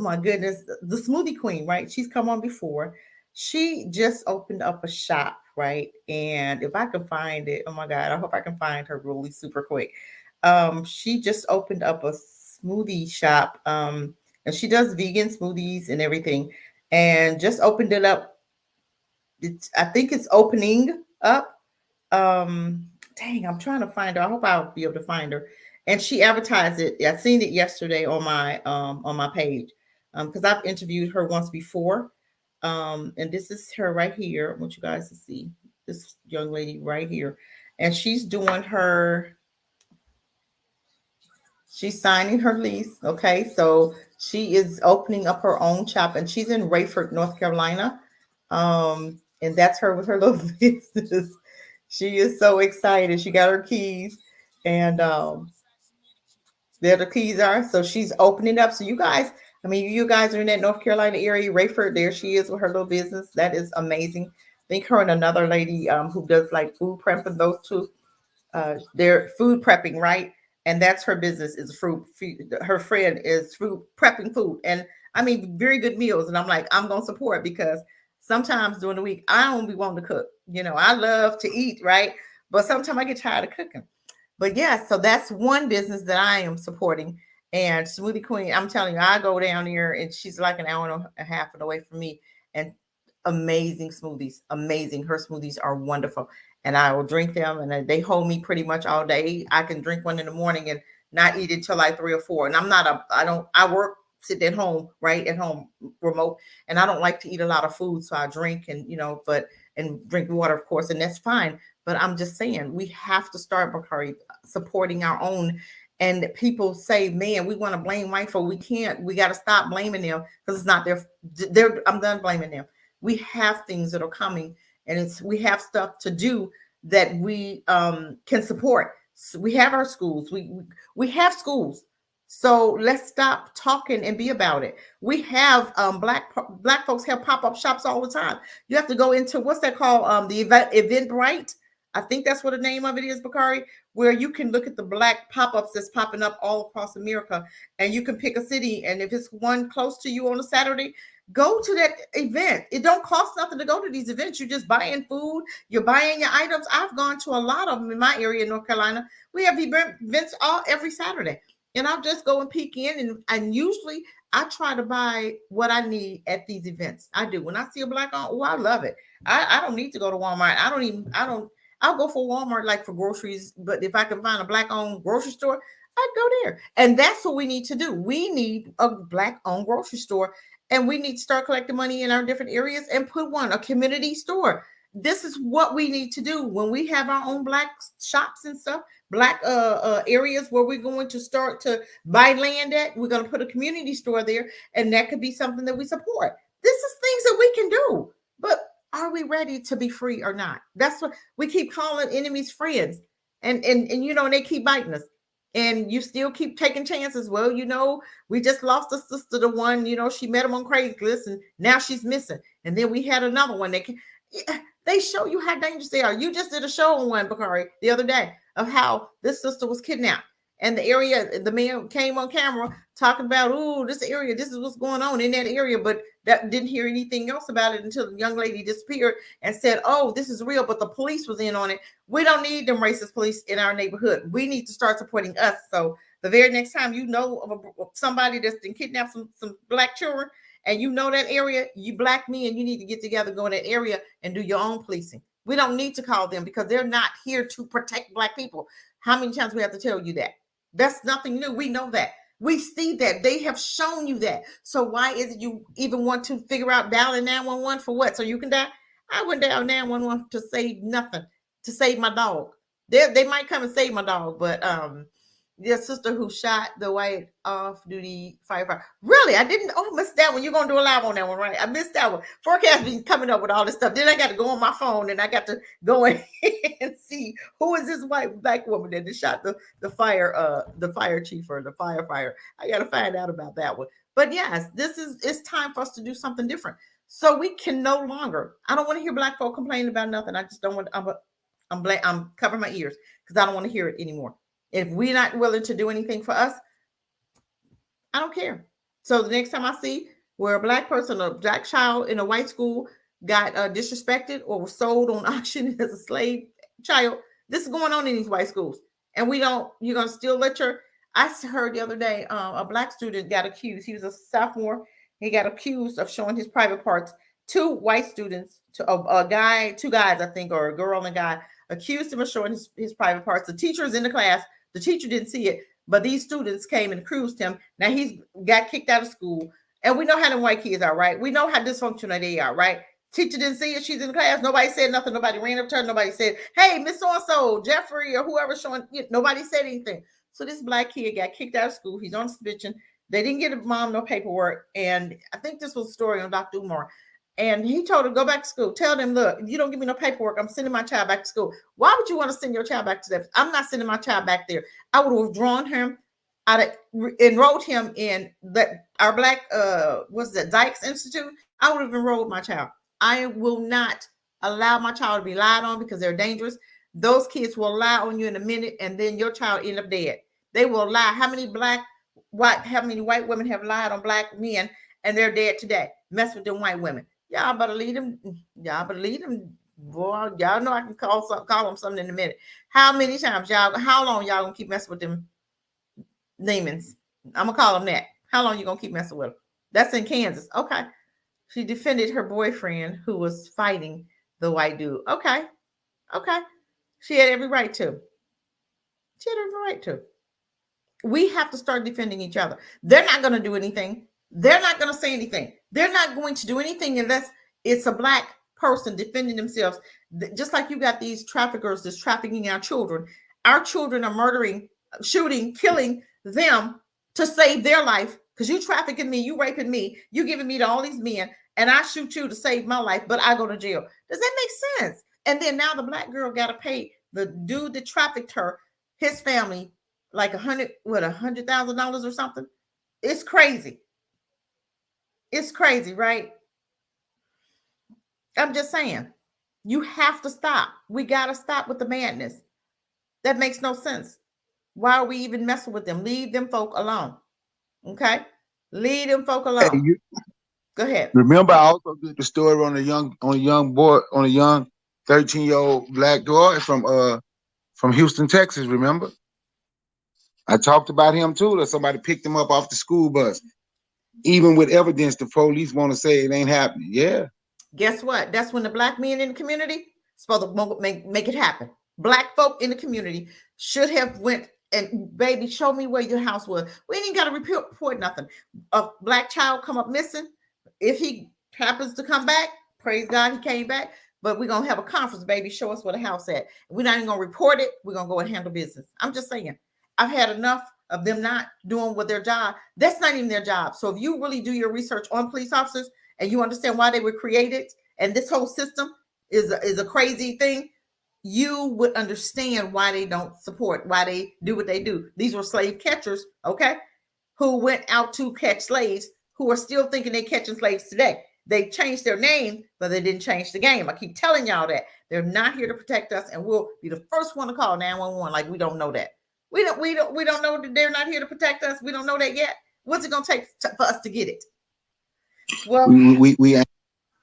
my goodness, the smoothie queen, right? She's come on before. She just opened up a shop, right? And if I can find it, oh my God, I hope I can find her really super quick. She just opened up a smoothie shop. And she does vegan smoothies and everything. And just opened it up. I think it's opening up. Dang, I'm trying to find her. I hope I'll be able to find her. And she advertised it. I seen it yesterday on my page. Because I've interviewed her once before. And this is her right here. I want you guys to see this young lady right here. And she's signing her lease. Okay. So she is opening up her own shop and she's in Rayford, North Carolina. And that's her with her little business. She is so excited. She got her keys and there the keys are. So she's opening up. So you guys, I mean, you guys are in that North Carolina area, Rayford. There she is with her little business. That is amazing. I think her and another lady who does like food prep, and those two, they're food prepping, right? And that's her business is fruit. Her friend is food prepping food, and I mean very good meals. And I'm like, I'm gonna support because sometimes during the week I don't be wanting to cook. I love to eat, right? But sometimes I get tired of cooking. But yeah, so that's one business that I am supporting. And Smoothie Queen, I'm telling you, I go down here and she's like an hour and a half away from me. And amazing smoothies, amazing. Her smoothies are wonderful. And I will drink them and they hold me pretty much all day. I can drink one in the morning and not eat until like 3 or 4. And I work, sit at home, right at home, remote. And I don't like to eat a lot of food. So I drink and drink water, of course, and that's fine. But I'm just saying, we have to start, Bakari, supporting our own. And people say, man, we want to blame white folk. We can't. We got to stop blaming them because it's not their. I'm done blaming them. We have things that are coming, and it's we have stuff to do that we can support. So we have our schools. We have schools. So let's stop talking and be about it. We have black folks have pop up shops all the time. You have to go into what's that called? The Eventbrite. I think that's what the name of it is, Bakari, where you can look at the black pop ups that's popping up all across America, and you can pick a city. And if it's one close to you on a Saturday, go to that event. It don't cost nothing to go to these events. You're just buying food, you're buying your items. I've gone to a lot of them in my area in North Carolina. We have events all every Saturday, and I'll just go and peek in, and usually I try to buy what I need at these events. I do. When I see a black on, oh, I love it. I don't need to go to Walmart. I don't, I'll go for Walmart like for groceries, but if I can find a black owned grocery store, I'd go there. And that's what we need to do. We need a black owned grocery store, and we need to start collecting money in our different areas and put one, a community store. This is what we need to do when we have our own black shops and stuff, black areas where we're going to start to buy land at. We're going to put a community store there, and that could be something that we support. This is things that we can do, but are we ready to be free or not? That's what we keep calling enemies friends, and you know, and they keep biting us, and you still keep taking chances. Well, you know, we just lost a sister, the one, you know, she met him on Craigslist, and now she's missing. And then we had another one that can, they show you how dangerous they are. You just did a show on one, Bakari, the other day of how this sister was kidnapped. And the area, the man came on camera talking about, oh, this area, this is what's going on in that area, but that didn't hear anything else about it until the young lady disappeared and said, oh, this is real, but the police was in on it. We don't need them racist police in our neighborhood. We need to start supporting us. So the very next time you know of somebody that's been kidnapped some black children, and you know that area, you black men, you need to get together, go in that area and do your own policing. We don't need to call them because they're not here to protect black people. How many times we have to tell you that? That's nothing new. We know that. We see that. They have shown you that. So why is it you even want to figure out dialing 911 for what? So you can die? I wouldn't dial 911 to save nothing, to save my dog. They might come and save my dog, but your sister who shot the white off-duty firefighter. Really? I didn't. Oh, missed that one. You're gonna do a live on that one, right? I missed that one. Forecast be coming up with all this stuff. Then I got to go on my phone and I got to go in and see who is this white black woman that just shot the fire chief or the firefighter. I got to find out about that one. But yes, it's time for us to do something different. So we can no longer. I don't want to hear black folk complaining about nothing. I just don't want. I'm covering my ears because I don't want to hear it anymore. If we're not willing to do anything for us, I don't care. So the next time I see where a black person, a black child in a white school got disrespected or was sold on auction as a slave child, this is going on in these white schools. And you're going to still let I heard the other day, a black student got accused. He was a sophomore. He got accused of showing his private parts. Two white students, two guys, I think, or a girl and a guy, accused him of showing his private parts. The teacher is in the class. The teacher didn't see it, but these students came and accused him. Now he's got kicked out of school. And we know how them white kids are, right? We know how dysfunctional they are, right? Teacher didn't see it. She's in the class. Nobody said nothing. Nobody ran up to her. Nobody said, hey, Miss So-and-so, Jeffrey, or whoever showing. Nobody said anything. So this black kid got kicked out of school. He's on suspension. They didn't get a mom no paperwork. And I think this was a story on Dr. Umar. And he told her, go back to school. Tell them, look, if you don't give me no paperwork, I'm sending my child back to school. Why would you want to send your child back to that? I'm not sending my child back there. I would have withdrawn him. I'd enrolled him in our black, what's that, Dykes Institute. I would have enrolled my child. I will not allow my child to be lied on because they're dangerous. Those kids will lie on you in a minute, and then your child end up dead. They will lie. How many white women have lied on black men, and they're dead today? Mess with them white women. Y'all better lead them. Y'all better lead them. Boy, y'all know I can call them something in a minute. How long y'all gonna keep messing with them demons? I'm gonna call them that. How long you gonna keep messing with them? That's in Kansas. Okay. She defended her boyfriend who was fighting the white dude. Okay. She had every right to. We have to start defending each other. They're not going to do anything. They're not going to say anything. They're not going to do anything unless it's a black person defending themselves. Just like you got these traffickers that's trafficking our children Our children are murdering, shooting, killing them to save their life because you trafficking me, you raping me, you giving me to all these men, and I shoot you to save my life, but I go to jail. Does that make sense? And then now the black girl got to pay the dude that trafficked her, his family, like $100,000 or something. It's crazy. It's crazy, right? I'm just saying, you have to stop. We got to stop with the madness. That makes no sense. Why are we even messing with them? Leave them folk alone. Okay? Leave them folk Hey, alone. you Go ahead. remember I also did the story on a young boy, on a young 13-year-old black boy from Houston, Texas, remember? I talked about him too, that somebody picked him up off the school bus. Even with evidence, the police want to say it ain't happening. Yeah. Guess what? That's when the black men in the community supposed to make it happen. Black folk in the community should have went and baby, show me where your house was. We ain't got to report nothing. A black child come up missing. If he happens to come back, praise God, he came back. But we're gonna have a conference, baby. Show us where the house at. We're not even gonna report it. We're gonna go and handle business. I'm just saying, I've had enough of them not doing what their job. That's not even their job. So if you really do your research on police officers and you understand why they were created, and this whole system is a crazy thing, you would understand why they don't support, why they do what they do. These were slave catchers, okay, who went out to catch slaves, who are still thinking they're catching slaves today. They changed their name, but they didn't change the game. I keep telling y'all that they're not here to protect us, and we'll be the first one to call 911 like we don't know that. We don't know that they're not here to protect us. We don't know that yet. What's it gonna take for us to get it? Well, We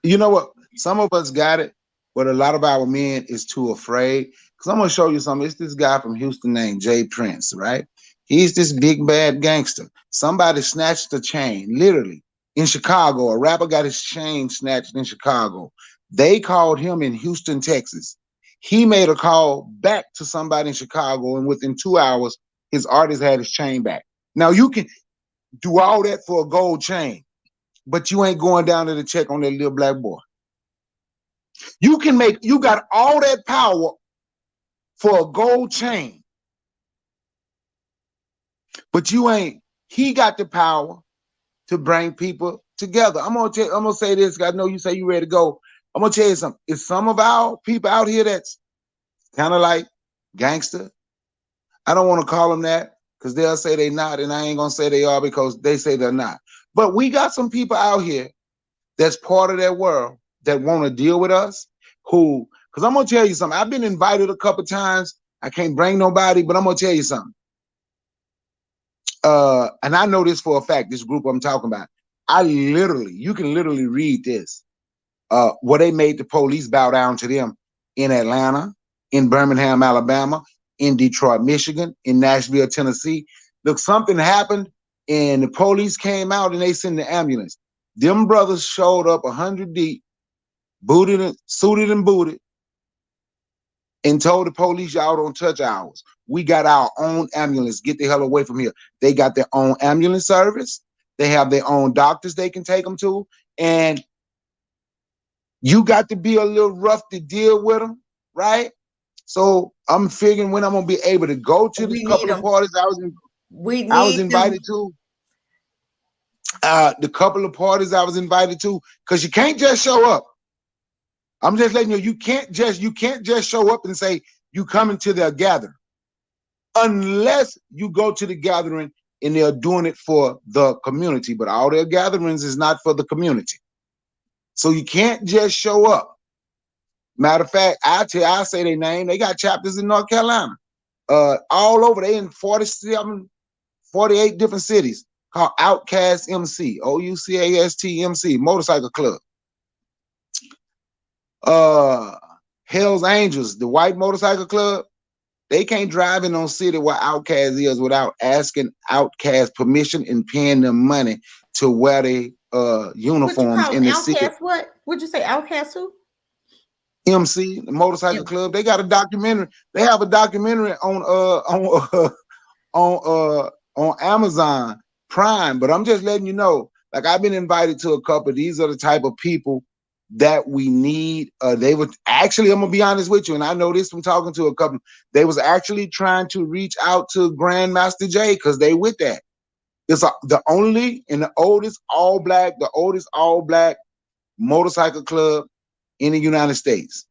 you know what? Some of us got it, but a lot of our men is too afraid. Because I'm gonna show you something. It's this guy from Houston named Jay Prince, right? He's this big bad gangster. Somebody snatched the chain, literally, in Chicago. A rapper got his chain snatched in Chicago. They called him in Houston, Texas. He made a call back to somebody in Chicago, and within 2 hours, his artist had his chain back. Now you can do all that for a gold chain, but you ain't going down there to check on that little black boy. You got all that power for a gold chain, but he got the power to bring people together. I'm gonna say this, I know you say you ready to go. I'm gonna tell you something. It's some of our people out here that's kind of like gangster. I don't want to call them that because they'll say they not, and I ain't gonna say they are because they say they're not. But we got some people out here that's part of that world that want to deal with us, because I'm gonna tell you something. I've been invited a couple times. I can't bring nobody, but I'm gonna tell you something. And I know this for a fact, this group I'm talking about. You can literally read this. Where they made the police bow down to them in Atlanta, in Birmingham, Alabama, in Detroit, Michigan, in Nashville, Tennessee. Look, something happened and the police came out and they sent the ambulance. Them brothers showed up 100 deep, suited and booted, and told the police, y'all don't touch ours. We got our own ambulance. Get the hell away from here. They got their own ambulance service. They have their own doctors they can take them to. And you got to be a little rough to deal with them, right? So I'm figuring when I'm gonna be able to go to this we need couple of them. parties We I was need them. invited to. The couple of parties I was invited to, because you can't just show up. I'm just letting you can't just show up and say you coming to their gathering unless you go to the gathering and they're doing it for the community. But all their gatherings is not for the community. So you can't just show up. Matter of fact, I'll say their name. They got chapters in North Carolina. All over. They in 47, 48 different cities called Outcast MC, Oucast MC, motorcycle club. Hell's Angels, the white motorcycle club. They can't drive in no city where Outcast is without asking Outcast permission and paying them money to wear their What you uniforms call them? in the city. Outcast? What? Would you say outcast who? MC, the motorcycle club. They got a documentary. They have a documentary on Amazon Prime. But I'm just letting you know, like I've been invited to a couple. These are the type of people that we need. They would actually, I'm gonna be honest with you, and I know this from talking to a couple. They was actually trying to reach out to Grandmaster Jay because they with that. It's the only and the oldest all black motorcycle club in the United States.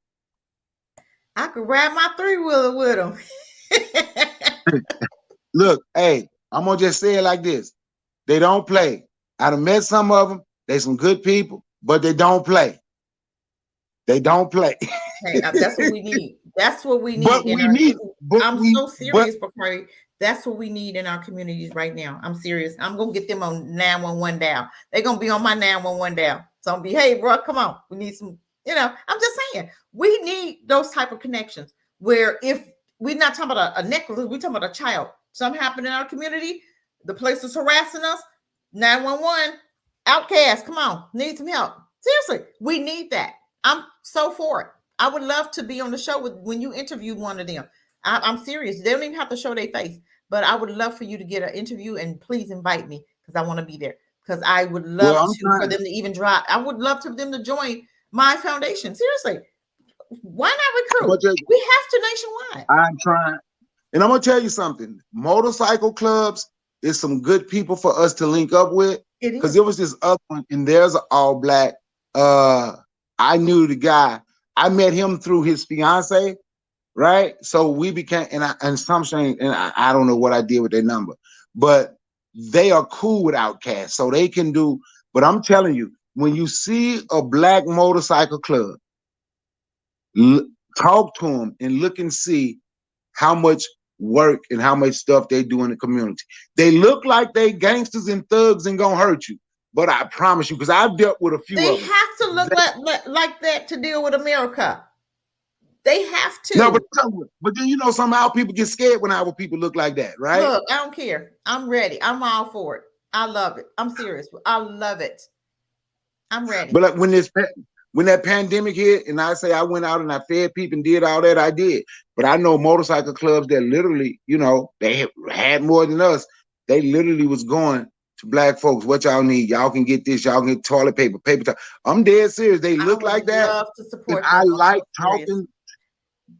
I could ride my three-wheeler with them. Look, hey, I'm gonna just say it like this: they don't play. I done met some of them. They some good people, but they don't play. They don't play. Hey, that's what we need. That's what we But need in we our. need, but I'm we, so but serious, Bacardi. That's what we need in our communities right now. I'm serious. I'm gonna get them on 911 down. They're gonna be on my 911 down. So I'm be, hey, bro, come on. We need some. I'm just saying we need those type of connections where if we're not talking about a necklace, we're talking about a child. Something happened in our community. The place is harassing us. 911, outcast, come on, need some help. Seriously, we need that. I'm so for it. I would love to be on the show when you interview one of them. I'm serious. They don't even have to show their face, but I would love for you to get an interview and please invite me because I want to be there. Because I would well, love I'm to for trying. them to even drive. I would love for them to join my foundation. Seriously, why not recruit? But just, We have to nationwide. I'm trying, and I'm gonna tell you something. Motorcycle clubs is some good people for us to link up with. It Because is. there was this other one, and there's an all black. I knew the guy. I met him through his fiance, right? So we became, and some shame, and I don't know what I did with their number, but they are cool with Outcasts, so they can do. But I'm telling you, when you see a black motorcycle club, l- talk to them and look and see how much work and how much stuff they do in the community. They look like they gangsters and thugs and gonna hurt you, but I promise you, because I've dealt with a few They of them. have to look like that to deal with America. They have No, to. but then somehow people get scared when our people look like that, right? Look, I don't care. I'm ready. I'm all for it. I love it. I'm serious. I love it. I'm ready. But like when that pandemic hit, and I say I went out and I fed people and did all that, I did. But I know motorcycle clubs that literally, they had more than us. They literally was going to black folks. What y'all need? Y'all can get this. Y'all can get toilet paper, paper towel. I'm dead serious. They I look would like that, love to and support I them. I'm like so serious. talking.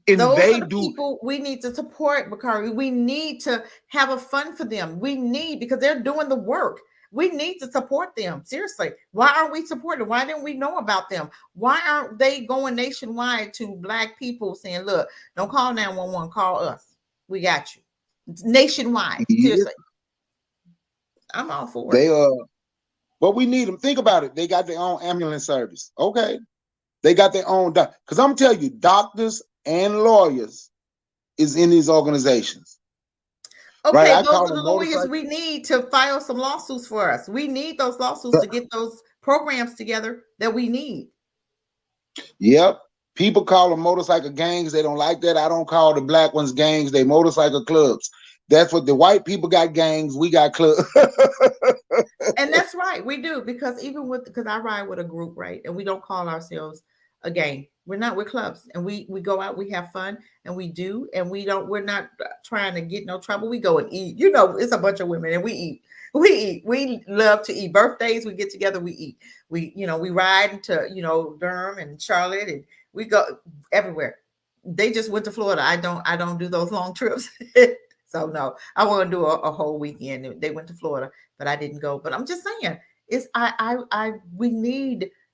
And Those they are the do. people we need to support, Bakari. We need to have a fund for them. We need, because they're doing the work. We need to support them. Seriously. Why aren't we supporting? Why didn't we know about them? Why aren't they going nationwide to black people saying, look, don't call 911, call us. We got you. It's nationwide. Yeah, Seriously. I'm all for it. they but we need them. Think about it. They got their own ambulance service. Okay. They got their own because I'm telling you, doctors and lawyers is in these organizations. Right? Okay, I those call are the them lawyers motorcycle. we need to file some lawsuits for us. We need those lawsuits to get those programs together that we need. Yep. People call them motorcycle gangs. They don't like that. I don't call the black ones gangs. They motorcycle clubs. That's what the white people got gangs. We got clubs. And that's right, we do, because even with, because I ride with a group, right? And we don't call ourselves a gang. We're not, we're clubs, and we go out, we have fun, and we do, and we're not trying to get no trouble. We go and eat. It's a bunch of women, and we eat. We eat. We love to eat. Birthdays, we get together, we eat. We ride into Durham and Charlotte, and we go everywhere. They just went to Florida. I don't do those long trips. So no, I want to do a whole weekend. They went to Florida, but I didn't go. But I'm just saying, it's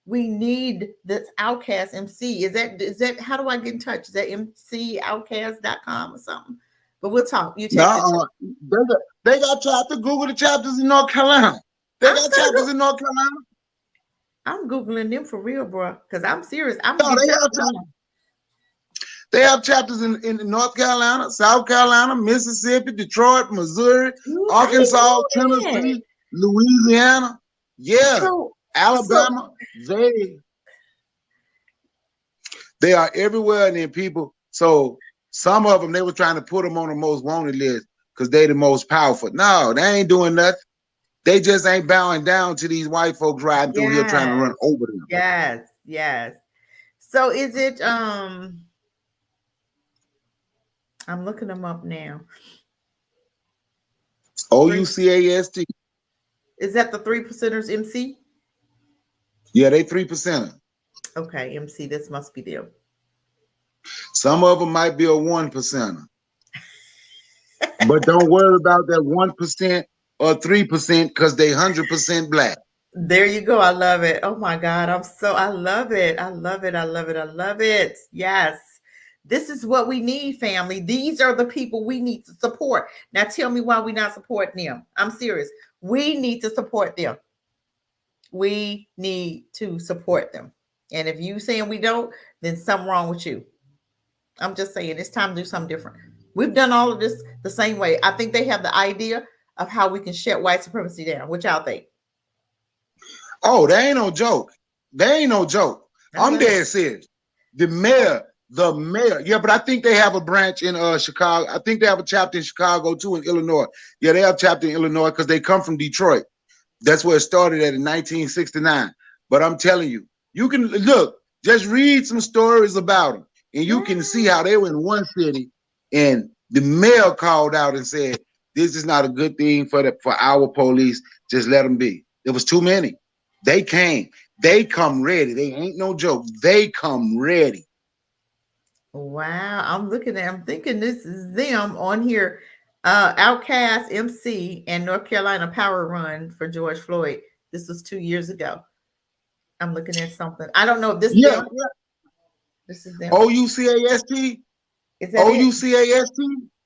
we need this Outcast MC. Is that how do I get in touch? Is that mcoutcast.com or something? But we'll talk. You text it to No, me. they got chapters. Google the chapters in North Carolina. They I'm got gonna chapters go. in North Carolina. I'm googling them for real, bro. Because I'm serious. I'm gonna No, get they chapters have on. they have chapters in North Carolina, South Carolina, Mississippi, Detroit, Missouri, Ooh, I didn't Arkansas, know that. Tennessee, Louisiana. Yeah, So Alabama. They are everywhere, and then people. So some of them, they were trying to put them on the most wanted list because they the most powerful. No, they ain't doing nothing. They just ain't bowing down to these white folks riding through here trying to yes, run over them. yes. So is it I'm looking them up now. Three OUCAST. Is that the 3 percenters MC? Yeah, they 3%. Okay, MC, this must be them. Some of them might be a 1%er, but don't worry about that 1% or 3% because they 100% black. There you go. I love it. Oh my God. I love it. I love it. I love it. I love it. Yes. This is what we need, family. These are the people we need to support. Now tell me why we're not supporting them. I'm serious. We need to support them. We need to support them. And if you saying we don't, then something wrong with you. I'm just saying it's time to do something different. We've done all of this the same way. I think they have the idea of how we can shut white supremacy down. What y'all think? Oh, that ain't no joke. That ain't no joke. I I'm love it. dead serious. The mayor. Yeah, but I think they have a branch in Chicago. I think they have a chapter in Chicago too, in Illinois. Yeah, they have a chapter in Illinois because they come from Detroit. That's where it started at in 1969. But I'm telling you, you can look, just read some stories about them, and you can see Yeah. how they were in one city, and the mayor called out and said, "This is not a good thing for our police. Just let them be." There was too many. They came. They come ready. They ain't no joke. They come ready. Wow, I'm thinking this is them on here. Outcast MC and North Carolina Power Run for George Floyd. This was 2 years ago. I'm looking at something. I don't know if this Yeah, them. yeah. This is them. OUCAST, Is that it? OUCAST.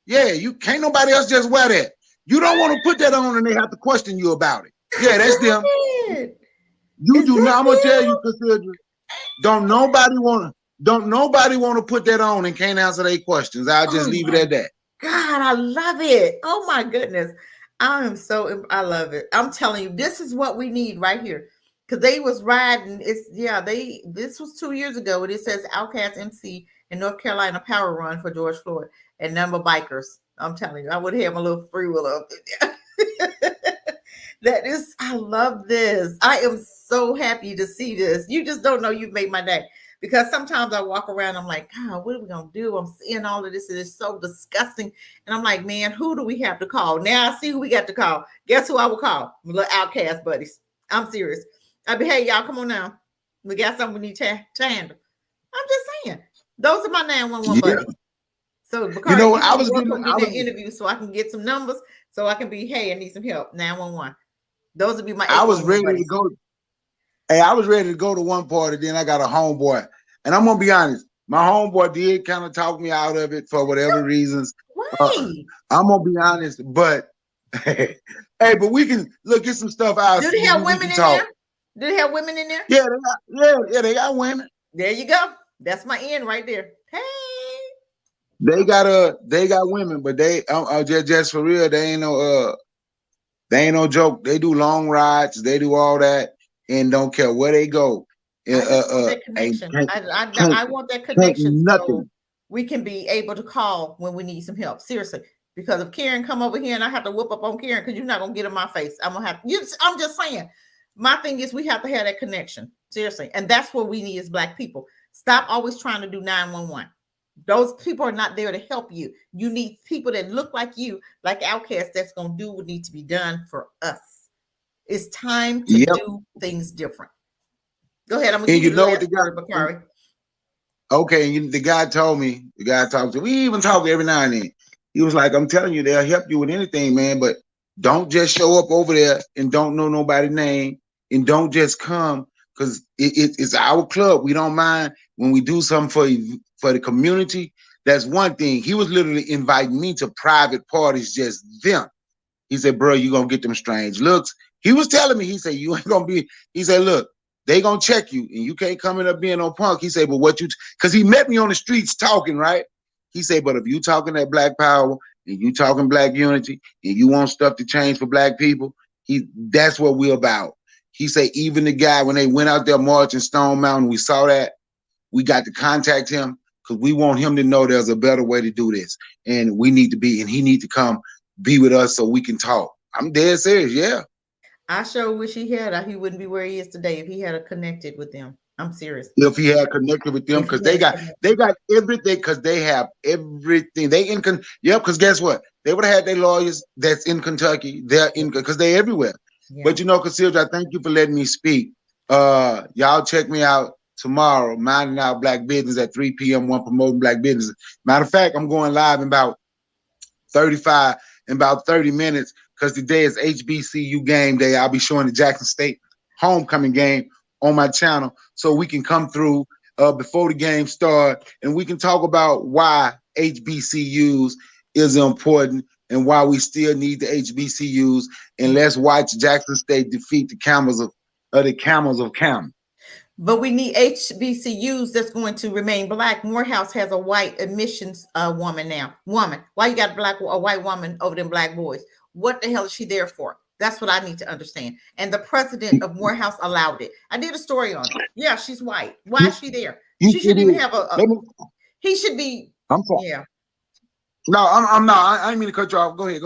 Yeah, you can't nobody else just wear that. You don't want to put that on and they have to question you about it. Yeah, I that's them. love it. You Is do that not. I'm gonna tell you, them? Cassandra. Don't nobody want to. Don't nobody want to put that on and can't answer their questions. I'll just Oh leave it my at that. God, I love it. Oh my goodness. I love it. I'm telling you, this is what we need right here. Cause they was riding. This was 2 years ago, and it says Outcast MC in North Carolina Power Run for George Floyd and number bikers. I'm telling you, I would have a little free will up there. That is, I love this. I am so happy to see this. You just don't know you've made my day. Because sometimes I walk around, I'm like, God, what are we gonna do? I'm seeing all of this, and it's so disgusting. And I'm like, man, who do we have to call? Now I see who we got to call. Guess who I will call? My little outcast buddies. I'm serious. I be, hey, y'all, come on now. We got something we need to handle. I'm just saying. Those are my 911 Yeah. buddies. So, You Bakari, know you what? I need to was work getting. on I getting that was. interview so I can get some numbers so I can be, hey, I need some help. 911. Those would be my I was 811 ready to buddies. go. Hey, I was ready to go to one party. Then I got a homeboy, and I'm gonna be honest. My homeboy did kind of talk me out of it for whatever reasons. Uh, Why? I'm gonna be honest, but hey, but we can look at some stuff out. Do they have We women can in there? talk. Do they have women in there? Yeah, yeah, they got women. There you go. That's my end right there. Hey. They got women, but they just for real, they ain't no joke. They do long rides, they do all that, and don't care where they go. I just want that Ain't connection. can't I want that can't connection so nothing. we can be able to call when we need some help. Seriously. Because if Karen come over here and I have to whoop up on Karen because you're not gonna get in my face. I'm gonna have you. I'm just saying. My thing is we have to have that connection. Seriously. And that's what we need as black people. Stop always trying to do 911. Those people are not there to help you. You need people that look like you, like Outcast, that's gonna do what needs to be done for us. It's time to Yep. do things different. Go ahead. I'm gonna And give you you the know what the last guy? word, Bakari. Okay, the guy told me. The guy talked to. We even talk every now and then. He was like, "I'm telling you, they'll help you with anything, man. But don't just show up over there and don't know nobody's name and don't just come because it's our club. We don't mind when we do something for the community. That's one thing. He was literally inviting me to private parties, just them. He said, bro, you gonna get them strange looks. He was telling me, he said, you ain't gonna be, he said, look, they gonna check you and you can't come in up being no punk. He said, but what you, because he met me on the streets talking, right? He said, but if you talking that black power and you talking black unity and you want stuff to change for black people, that's what we're about. He said, even the guy, when they went out there marching Stone Mountain, we saw that, we got to contact him because we want him to know there's a better way to do this. And we need to be, and he need to come be with us so we can talk. I'm dead serious. Yeah. I sure wish he wouldn't be where he is today if he had a connected with them. I'm serious. If he had connected with them, If because he had a connected. they got everything, because they have everything. Yep, because guess what? They would have had their lawyers that's in Kentucky. They're in because they're everywhere. Yeah. But Cassandra, I thank you for letting me speak. Y'all check me out. tomorrow, Minding Our Black Business at 3 p.m. One promoting black business. Matter of fact, I'm going live in about 35 in about 30 minutes because today is HBCU game day. I'll be showing the Jackson State homecoming game on my channel so we can come through before the game start and we can talk about why HBCUs is important and why we still need the HBCUs. And let's watch Jackson State defeat the Camels of Cam. But we need HBCUs that's going to remain black. Morehouse has a white admissions woman now. Woman, why you got a white woman over them black boys? What the hell is she there for? That's what I need to understand. And the president of Morehouse allowed it. I did a story on it. Yeah, she's white. Why is she there? She shouldn't even have he should be. I'm sorry. Yeah. No, I'm not. I didn't mean to cut you off. Go ahead.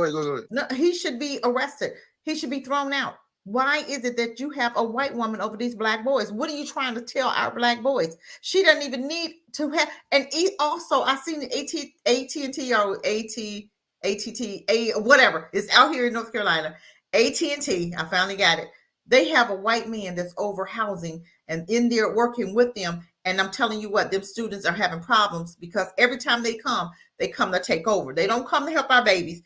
No, he should be arrested. He should be thrown out. Why is it that you have a white woman over these black boys? What are you trying to tell our black boys? She doesn't even need to have. And also, I seen AT&T or ATT, whatever. It's out here in North Carolina. AT&T, I finally got it. They have a white man that's over housing and in there working with them. And I'm telling you what, them students are having problems because every time they come to take over. They don't come to help our babies.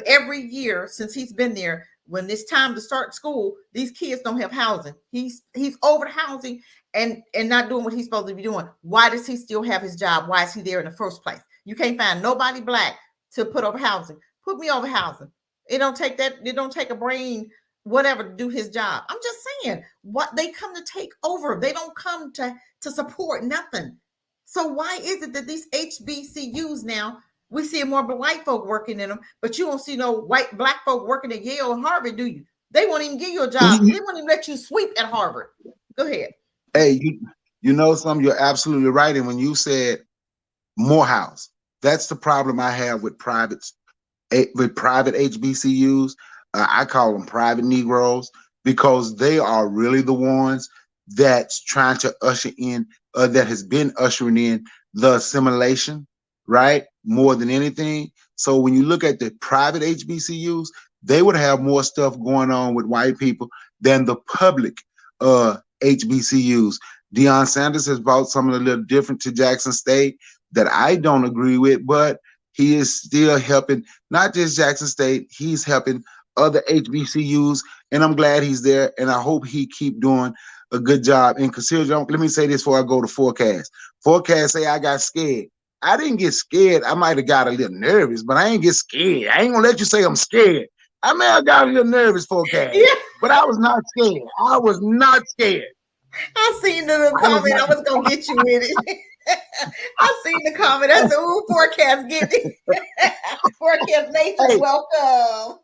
Every year since he's been there, when it's time to start school, these kids don't have housing. He's over housing and not doing what he's supposed to be doing. Why does he still have his job? Why is he there in the first place? You can't find nobody black to put over housing. Put me over housing. It don't take that. It don't take a brain, whatever, to do his job. I'm just saying, what they come to take over. They don't come to support nothing. So why is it that these HBCUs now, we see more white folk working in them, but you don't see no black folk working at Yale and Harvard, do you? They won't even give you a job. They won't even let you sweep at Harvard. Go ahead. Hey, you know something? You're absolutely right. And when you said Morehouse, that's the problem I have with private HBCUs. I call them private Negroes because they are really the ones that's trying to usher in, that has been ushering in the assimilation, right? More than anything. So when you look at the private HBCUs, they would have more stuff going on with white people than the public HBCUs. Deion Sanders has brought something a little different to Jackson State that I don't agree with, but he is still helping not just Jackson State, he's helping other HBCUs, and I'm glad he's there, and I hope he keep doing a good job. And consider, let me say this before I go to forecast. Forecast say I got scared. I didn't get scared. I might have got a little nervous, but I ain't get scared. I ain't gonna let you say I'm scared. I may have got a little nervous, forecast, but I was not scared. I was not scared. I seen the little comment. I was gonna get you with it. I seen the comment. I said, "Ooh, forecast, get it." Forecast Nathan, welcome.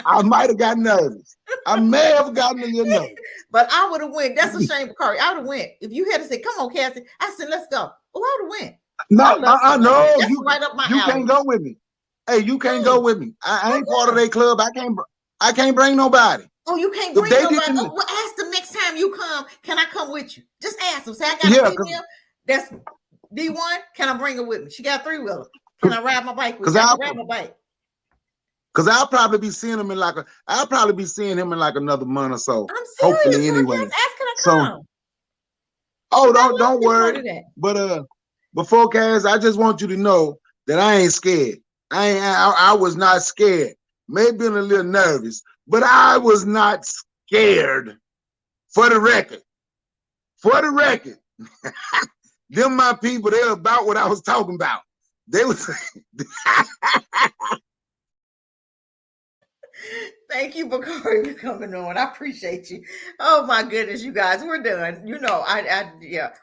I might have got nervous. I may have gotten a little nervous. But I would have went. That's a shame, Corey. I would have went. If you had to say, "Come on, Cassie," I said, "Let's go." Oh, I would have went. No, that's you right up my you alley. Can't go with me. Hey, you can't go with me. I ain't part of their club. I can't bring nobody. Oh, you can't bring nobody. Well, ask them next time you come. Can I come with you? Just ask them. Say I got a female that's D1. Can I bring her with me? She got a 3-wheeler. Can I ride my bike with you? I can ride my bike. Cause I'll probably be seeing him in like another month or so. I'm serious. Hopefully, anyway. Ask, can I come? Don't worry. But forecast, I just want you to know that I ain't scared. I was not scared. Maybe a little nervous, but I was not scared. For the record, them my people. They're about what I was talking about. They was. Thank you, Bakari, for coming on. I appreciate you. Oh my goodness, you guys, we're done. You know,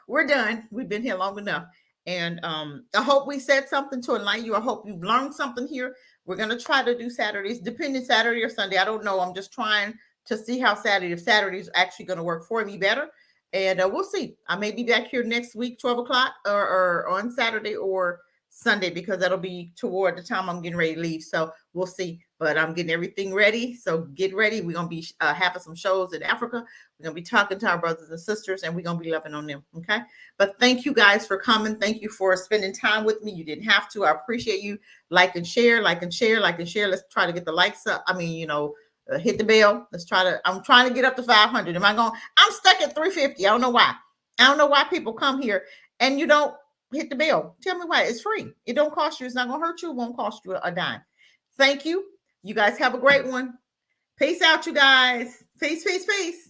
we're done. We've been here long enough. And I hope we said something to enlighten you. I hope you've learned something here. We're gonna try to do Saturdays, depending Saturday or Sunday. I don't know. I'm just trying to see how if Saturday is actually gonna work for me better. And we'll see. I may be back here next week, 12 o'clock, or on Saturday or Sunday, because that'll be toward the time I'm getting ready to leave. So we'll see. But I'm getting everything ready. So get ready. We're going to be having some shows in Africa. We're going to be talking to our brothers and sisters, and we're going to be loving on them. Okay. But thank you guys for coming. Thank you for spending time with me. You didn't have to. I appreciate you. Like and share. Let's try to get the likes up. Hit the bell. I'm trying to get up to 500. I'm stuck at 350. I don't know why. I don't know why people come here and you don't hit the bell. Tell me why. It's free. It don't cost you. It's not going to hurt you. It won't cost you a dime. Thank you. You guys have a great one. Peace out, you guys. Peace, peace, peace.